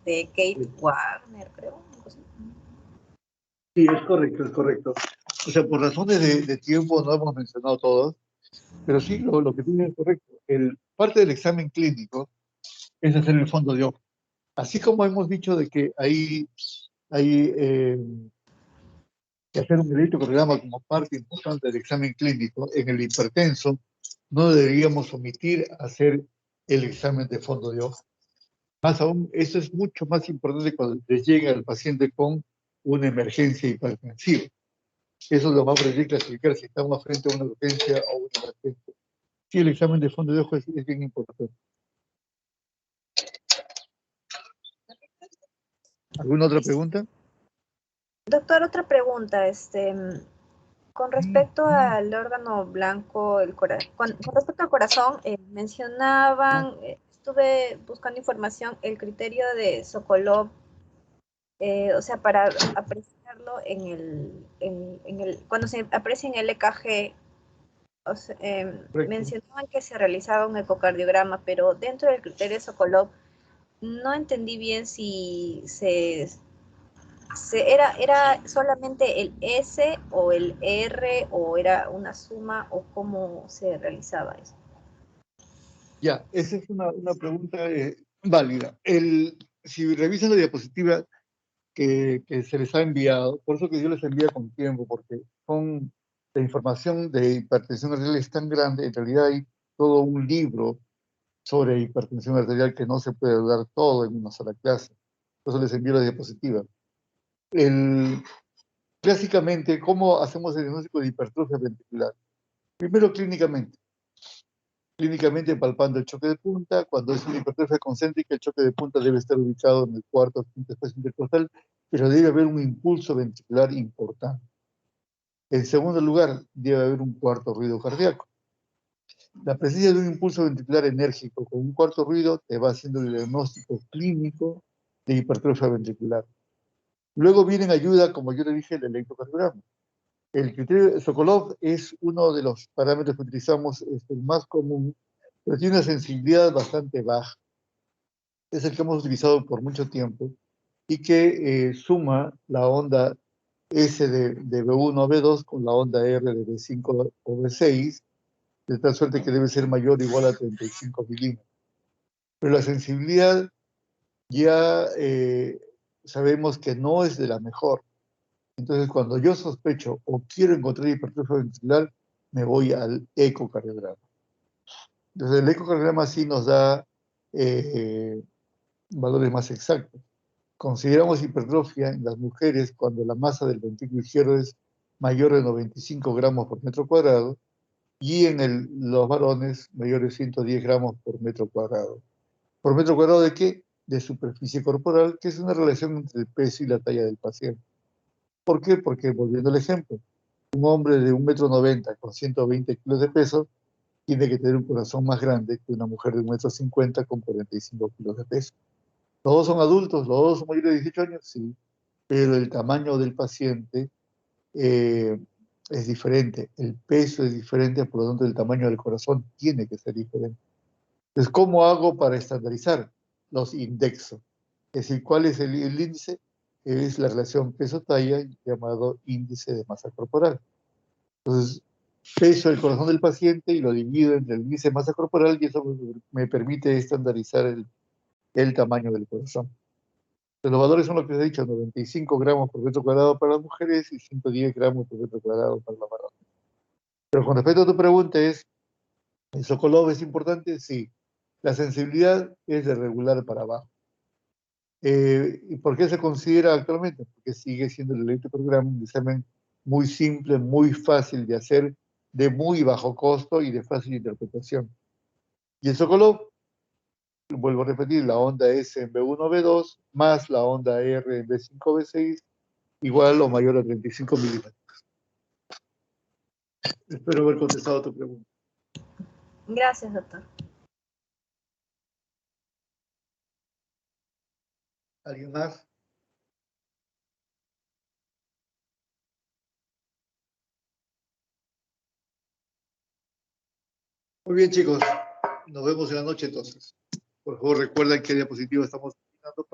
de Kate Warner, creo. Sí, es correcto, es correcto. O sea, por razones de tiempo no hemos mencionado todos, pero sí, lo que tiene es correcto. Parte del examen clínico es hacer el fondo de ojo. Así como hemos dicho de que hay que hacer un electrocardiograma como parte importante del examen clínico, en el hipertenso no deberíamos omitir hacer el examen de fondo de ojo. Más aún, eso es mucho más importante cuando les llega al paciente con una emergencia hipertensiva. Eso lo va a permitir clasificar si estamos frente a una urgencia o una emergencia. Sí, el examen de fondo de ojo es bien importante. ¿Alguna otra pregunta? Doctor, otra pregunta, con respecto al órgano blanco, con respecto al corazón, mencionaban, estuve buscando información, el criterio de Sokolov, o sea, para apreciarlo cuando se aprecia en el EKG, o sea, Correcto. mencionaban que se realizaba un ecocardiograma, pero dentro del criterio de Sokolov no entendí bien si era solamente el S o el R o era una suma o cómo se realizaba eso. Ya, esa es una pregunta válida. Si revisan la diapositiva que se les ha enviado, por eso que yo les envío con tiempo, porque la información de hipertensión arterial es tan grande, en realidad hay todo un libro sobre hipertensión arterial que no se puede dar todo en una sola clase. Por eso les envío la diapositiva. El, Clásicamente, ¿cómo hacemos el diagnóstico de hipertrofia ventricular? Primero, clínicamente. Clínicamente palpando el choque de punta. Cuando es una hipertrofia concéntrica, el choque de punta debe estar ubicado en el cuarto o quinto espacio intercostal, pero debe haber un impulso ventricular importante. En segundo lugar, debe haber un cuarto ruido cardíaco. La presencia de un impulso ventricular enérgico con un cuarto ruido te va haciendo el diagnóstico clínico de hipertrofia ventricular. Luego viene en ayuda, como yo le dije, el electrocardiograma. El criterio de Sokolov es uno de los parámetros que utilizamos, es el más común, pero tiene una sensibilidad bastante baja. Es el que hemos utilizado por mucho tiempo y que suma la onda S de B1 a B2 con la onda R de B5 o B6, de tal suerte que debe ser mayor o igual a 35 milímetros. Pero la sensibilidad ya sabemos que no es de la mejor. Entonces, cuando yo sospecho o quiero encontrar hipertrofia ventricular, me voy al ecocardiograma. Entonces, el ecocardiograma sí nos da valores más exactos. Consideramos hipertrofia en las mujeres cuando la masa del ventrículo izquierdo es mayor de 95 gramos por metro cuadrado y en los varones mayores de 110 gramos por metro cuadrado. ¿Por metro cuadrado de qué? De superficie corporal, que es una relación entre el peso y la talla del paciente. ¿Por qué? Porque, volviendo al ejemplo, un hombre de 1,90 m con 120 kilos de peso tiene que tener un corazón más grande que una mujer de 1,50 m con 45 kilos de peso. ¿Los dos son adultos? ¿Los dos son mayores de 18 años? Sí, pero el tamaño del paciente eh, es diferente, el peso es diferente, por lo tanto el tamaño del corazón tiene que ser diferente. Entonces, ¿cómo hago para estandarizar? Los indexo. Es decir, ¿cuál es el índice? Es la relación peso-talla llamado índice de masa corporal. Entonces, peso el corazón del paciente y lo divido entre el índice de masa corporal y eso me permite estandarizar el tamaño del corazón. Los valores son lo que os he dicho, 95 gramos por metro cuadrado para las mujeres y 110 gramos por metro cuadrado para los varones. Pero con respecto a tu pregunta ¿el Sokolov es importante? Sí. La sensibilidad es de regular para abajo. ¿Y por qué se considera actualmente? Porque sigue siendo el electrocardiograma un examen muy simple, muy fácil de hacer, de muy bajo costo y de fácil interpretación. Y el Sokolov, vuelvo a repetir, la onda S en B1, B2, más la onda R en B5, B6, igual o mayor a 35 milímetros. Espero haber contestado a tu pregunta. Gracias, doctor. ¿Alguien más? Muy bien, chicos. Nos vemos en la noche entonces. Por favor, recuerden qué diapositiva estamos terminando.